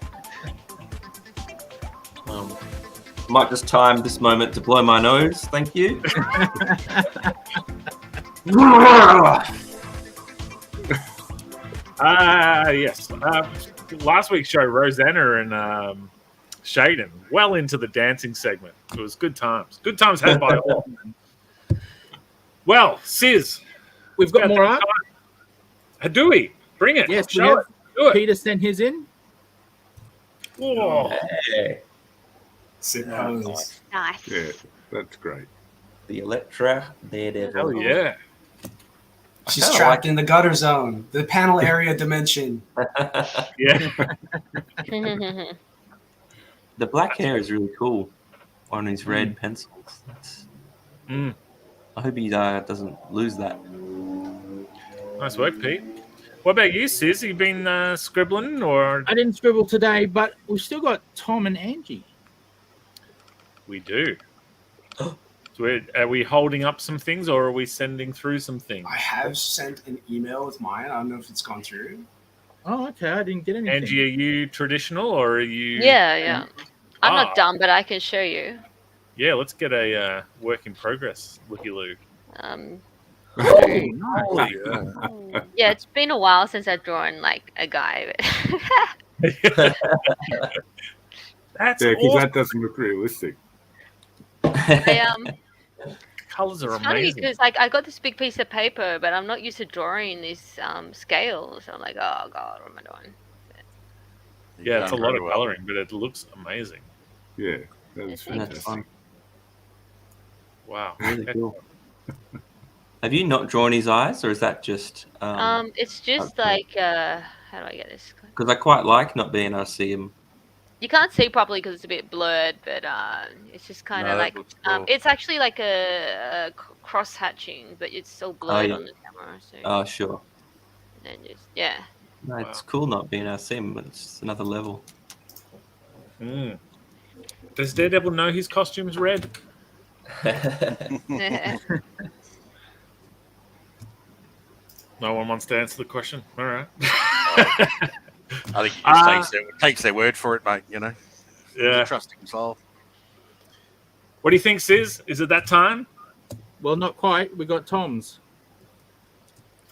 Might just time this moment to blow my nose. Thank you.
Yes. Last week's show, Rosanna and Shaden well into the dancing segment. It was good times. Good times had by all. Well, Sis,
We've got more art.
Do we? Bring it.
Yes,
Show it. Do it.
Peter sent his in.
Whoa.
Hey.
Sit pose.
Nice.
Yeah, that's great.
The Electra Daredevil.
Hell yeah.
She's trapped in the gutter zone, the panel area dimension.
Yeah.
The black hair is really cool on his red pencils.
Mm.
I hope he doesn't lose that.
Nice work, Pete. What about you, Sis? You been scribbling or?
I didn't scribble today, but we've still got Tom and Angie.
We do. So are we holding up some things or are we sending through some things?
I have sent an email with mine. I don't know if it's gone through.
Oh, okay. I didn't get anything.
Angie, are you traditional or are you?
Yeah. I'm not dumb, but I can show you.
Yeah, let's get a work in progress, looky-loo.
Nice.
Yeah, it's been a while since I've drawn like a guy.
That's
Yeah, because
awesome.
that doesn't look realistic.
Colors are
It's funny
amazing.
because like I got this big piece of paper, but I'm not used to drawing these scales. I'm like, oh god, what am I doing?
Yeah, it's a lot of
well.
coloring, but it looks amazing.
Yeah, that is
Thank you.
fantastic.
Wow.
Really cool. Have you not drawn his eyes, or is that just?
It's just
okay.
like how do I get this?
Because I quite like not being able to see him.
You can't see properly because it's a bit blurred, but it's just kind of
No, that
like
looks cool.
it's actually like a cross hatching, but it's still blurred
yeah.
on the camera. So
Oh, sure.
and then just yeah.
No, it's cool not being able to see him, but it's just another level.
Mm. Does Daredevil know his costume's red? No one wants to answer the question. All right.
I think he just takes their word for it, mate. You know.
Yeah.
Trust himself.
What do you think, Sis? Is it that time?
Well, not quite. We got Tom's.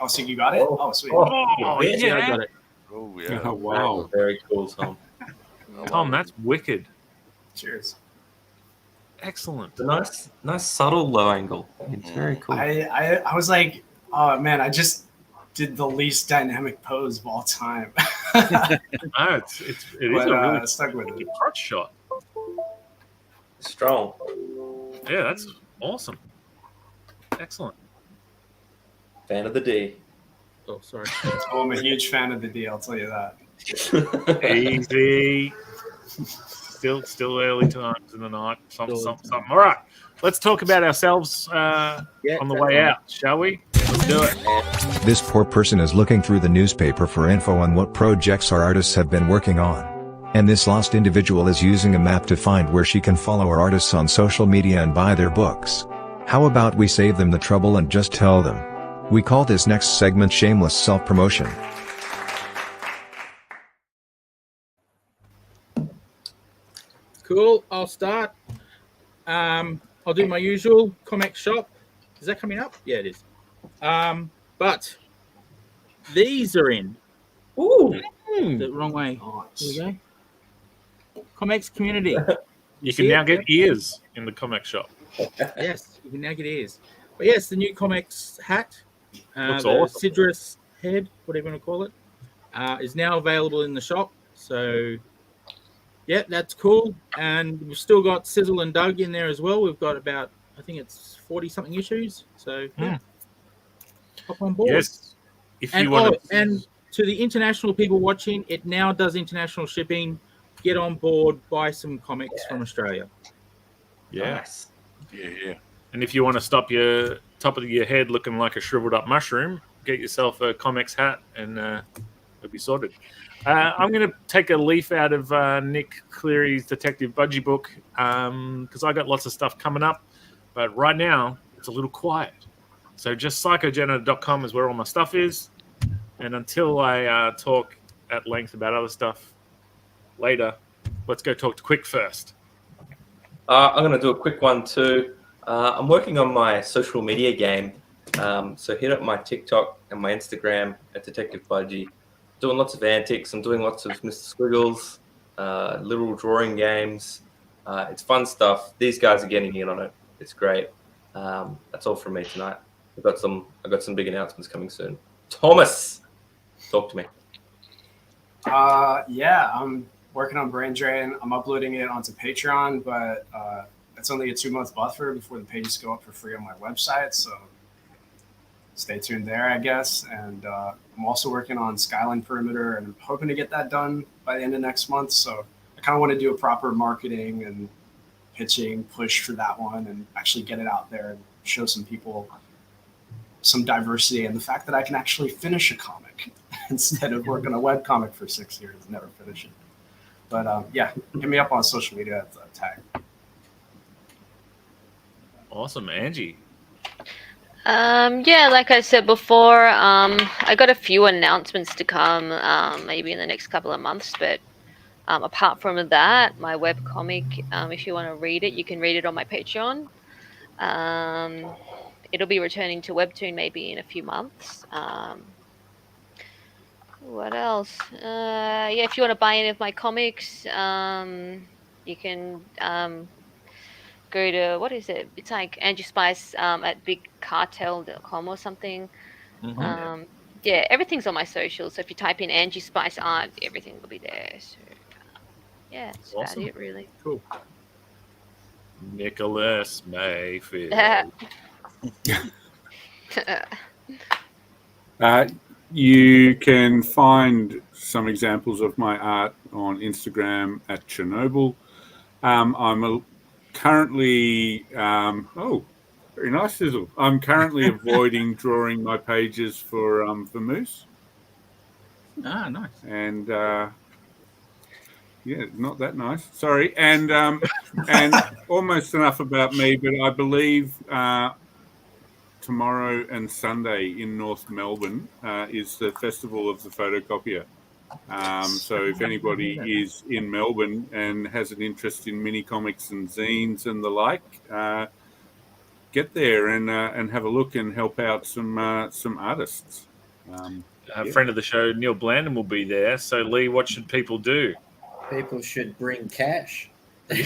Oh, so you got it? Oh, sweet.
Oh,
Yeah,
yeah.
I got it.
Oh yeah.
Oh, wow.
Very cool, Tom.
Tom, that's wicked.
Cheers.
Excellent.
It's a nice subtle low angle. It's very cool.
I was like, oh man, I just did the least dynamic pose of all time.
No, it is
But,
a really
stuck with it.
crotch shot.
Strong.
Yeah, that's awesome. Excellent.
Fan of the D.
Oh, sorry.
Oh, I'm a huge fan of the D, I'll tell you that.
Easy. Still early times in the night. Something. All right. Let's talk about ourselves on the way out, shall we? Let's do it.
This poor person is looking through the newspaper for info on what projects our artists have been working on. And this lost individual is using a map to find where she can follow our artists on social media and buy their books. How about we save them the trouble and just tell them? We call this next segment shameless self-promotion.
Cool. I'll start. I'll do my usual ComX shop. Is that coming up? Yeah, it is. But these are in.
Ooh.
The wrong way. Here we go. ComX community.
You can now get ears in the comic shop.
Yes, you can now get ears. But yes, the new ComX hat,
Looks
the
awesome.
Sidrus head, whatever you want to call it, is now available in the shop. So, yeah, that's cool. And we've still got Sizzle and Doug in there as well. We've got about, I think it's 40-something issues. So, yeah, hop on board.
Yes. If you
And,
want to.
and to the international people watching, it now does international shipping. Get on board, buy some comics from Australia.
Yeah.
Nice.
Yeah.
And if you want to stop your top of your head looking like a shriveled up mushroom, get yourself a ComX hat and it'll be sorted. I'm going to take a leaf out of Nick Cleary's Detective Budgie book because I got lots of stuff coming up. But right now, it's a little quiet. So just psychogenerator.com is where all my stuff is. And until I talk at length about other stuff later, let's go talk to Quick first.
I'm going to do a quick one too. I'm working on my social media game. So hit up my TikTok and my Instagram at Detective Budgie. Doing lots of antics. I'm doing lots of Mr. Squiggles. little drawing games. It's fun stuff. These guys are getting in on it. It's great. That's all from me tonight. I've got some big announcements coming soon. Thomas, talk to me.
Yeah, I'm working on Brain Drain. I'm uploading it onto Patreon, but it's only a 2-month buffer before the pages go up for free on my website. So stay tuned there, I guess. And I'm also working on Skyline Perimeter, and I'm hoping to get that done by the end of next month. So I kind of want to do a proper marketing and pitching push for that one and actually get it out there and show some people some diversity and the fact that I can actually finish a comic instead of working a webcomic for 6 years and never finish it. But yeah, hit me up on social media at the tag.
Awesome, Angie.
Yeah, like I said before, I got a few announcements to come, maybe in the next couple of months. But apart from that, my webcomic, if you want to read it, you can read it on my Patreon. It'll be returning to Webtoon maybe in a few months. What else? Yeah, if you want to buy any of my comics, you can go to, what is it? It's like Angie Spice at bigcartel.com or something. Yeah, everything's on my socials. So if you type in Angie Spice Art, everything will be there. So yeah, that's
Awesome.
about it, really.
Cool. Nicholas Mayfield.
You can find some examples of my art on Instagram at Chernobyl. I'm currently, very nice, Sizzle. I'm currently avoiding drawing my pages for Moose.
Ah, nice.
And yeah, not that nice. Sorry. And almost enough about me, but I believe tomorrow and Sunday in North Melbourne is the Festival of the Photocopier. So if anybody is in Melbourne and has an interest in mini comics and zines and the like, get there and have a look and help out some artists.
A friend of the show, Neil Blandon, will be there. So, Lee, what should people do?
People should bring cash. As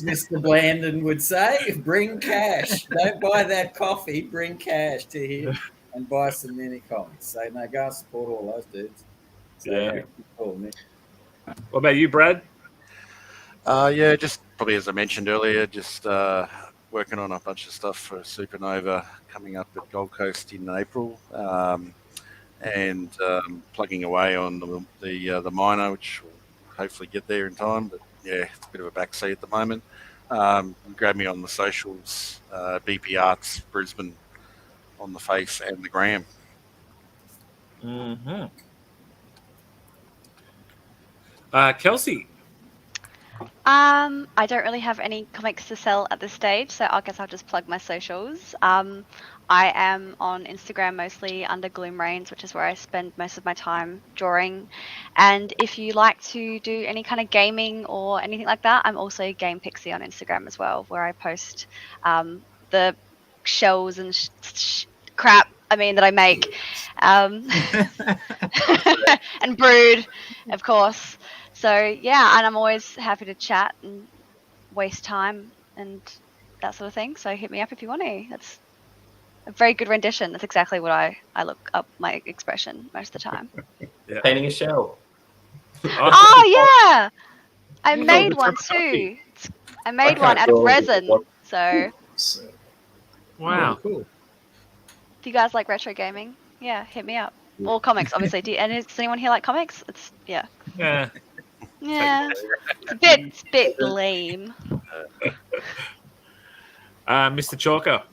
Mr. Blandon would say, bring cash. Don't buy that coffee, bring cash to him and buy some mini comics. So, no, go and support all those dudes. So,
Yeah.
Cool, Nick.
What about you, Brad?
Yeah, just probably as I mentioned earlier, just working on a bunch of stuff for Supernova coming up at Gold Coast in April, and plugging away on the minor, which will hopefully get there in time. But yeah, it's a bit of a backseat at the moment. Grab me on the socials, BP Arts Brisbane on the face and the gram.
Mm-hmm. Kelsey.
I don't really have any comics to sell at this stage, so I guess I'll just plug my socials. I am on Instagram mostly under Gloom Reigns, which is where I spend most of my time drawing. And if you like to do any kind of gaming or anything like that, I'm also Game Pixie on Instagram as well, where I post the shells and crap that I make, and brood, of course. So yeah, and I'm always happy to chat and waste time and that sort of thing. So hit me up if you want to. That's a very good rendition. That's exactly what I look up my expression most of the time.
Yeah.
Painting a shell.
Oh yeah, I made one too. I made one out of resin. So
Wow,
cool.
if you guys like retro gaming, yeah, hit me up. Or comics, obviously. Does anyone here like comics? It's yeah.
Yeah.
Yeah, it's a bit lame.
Mr. Chalker.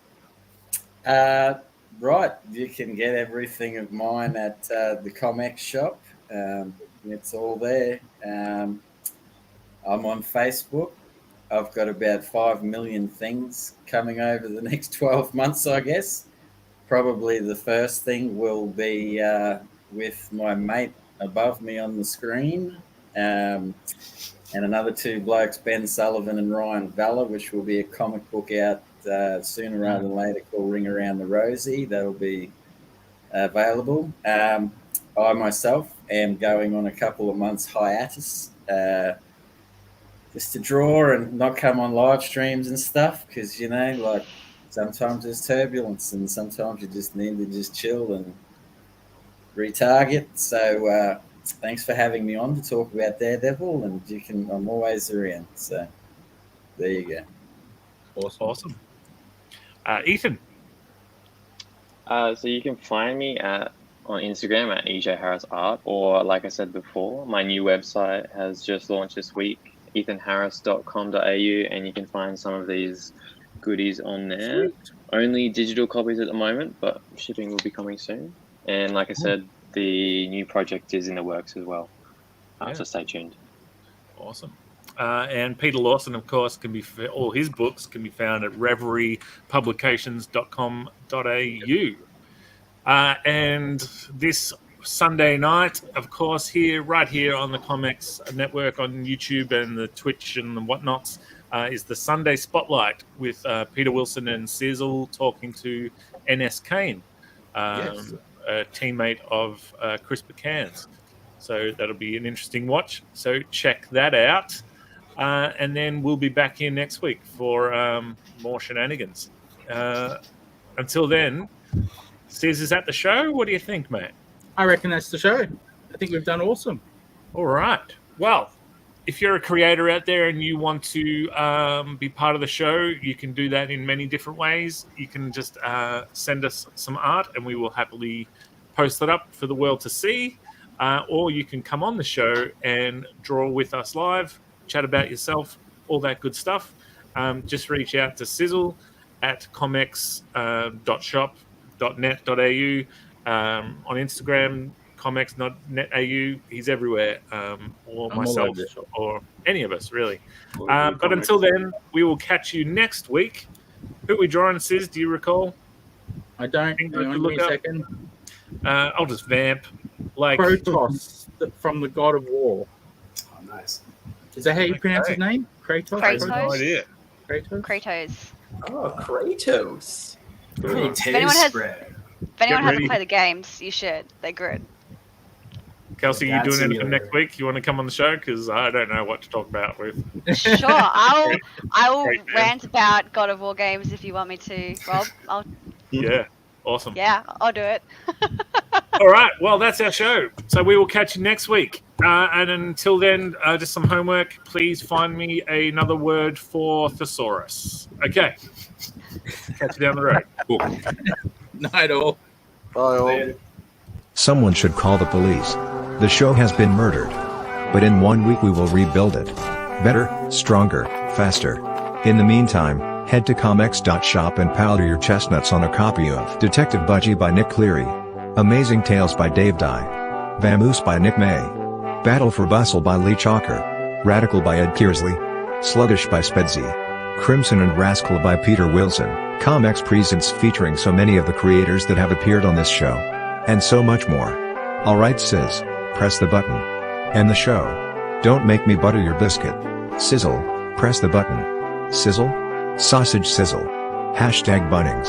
Right, you can get everything of mine at the ComX shop. It's all there. I'm on Facebook. I've got about 5 million things coming over the next 12 months, I guess. Probably the first thing will be with my mate above me on the screen. And another two blokes, Ben Sullivan and Ryan Valla, which will be a comic book out sooner rather than later called Ring Around the Rosie. That'll be available. I myself am going on a couple of months hiatus just to draw and not come on live streams and stuff because, like sometimes there's turbulence and sometimes you just need to just chill and retarget. So thanks for having me on to talk about Daredevil, and I'm always around. So there you go.
Awesome. Ethan.
So you can find me on Instagram at EJ Harris Art, or like I said before, my new website has just launched this week, ethanharris.com.au, and you can find some of these goodies on there. Sweet. Only digital copies at the moment, but shipping will be coming soon. And like I said, the new project is in the works as well. So stay tuned.
Awesome. And Peter Lawson, of course, all his books can be found at reveriepublications.com.au. And this Sunday night, of course, right here on the ComX network on YouTube and the Twitch and the whatnots, is the Sunday Spotlight with Peter Wilson and Sizzle talking to N.S. Kane, a teammate of Chris McCann's. So that'll be an interesting watch. So check that out. And then we'll be back here next week for more shenanigans. Until then, Sis, is that the show? What do you think, mate?
I reckon that's the show. I think we've done awesome.
All right. Well, if you're a creator out there and you want to be part of the show, you can do that in many different ways. You can just send us some art and we will happily post it up for the world to see. Or you can come on the show and draw with us live, chat about yourself, all that good stuff. Just reach out to Sizzle at comx.shop.net.au. On Instagram, comx.net.au. He's everywhere. Or myself, or any of us, really. But until then, we will catch you next week. Who are we drawing, Sis? Do you recall?
I don't. Give me a second.
I'll just vamp.
Kratos from the God of War.
Oh, nice.
Is that how you pronounce his name? Kratos?
Kratos.
No idea.
Kratos.
Oh, Kratos.
If anyone hasn't played the games, you should. They're good.
Kelsey, you doing anything next week? You want to come on the show? Because I don't know what to talk about with.
Sure, I will rant about God of War games if you want me to, Rob.
Yeah, awesome.
Yeah, I'll do it.
All right, well, that's our show. So we will catch you next week. And until then, just some homework. Please find me another word for thesaurus. Okay. Catch you down the road.
Night all.
Bye all.
Someone should call the police. The show has been murdered. But in 1 week we will rebuild it. Better, stronger, faster. In the meantime, head to comx.shop and powder your chestnuts on a copy of Detective Budgie by Nick Cleary, Amazing Tales by Dave Dye, Vamoose by Nick May, Battle for Bustle by Lee Chalker, Radical by Ed Kearsley, Sluggish by Spedsy, Crimson and Rascal by Peter Wilson, ComX Presents featuring so many of the creators that have appeared on this show. And so much more. Alright Sis, press the button. And the show. Don't make me butter your biscuit. Sizzle, press the button. Sizzle? Sausage sizzle. #Bunnings.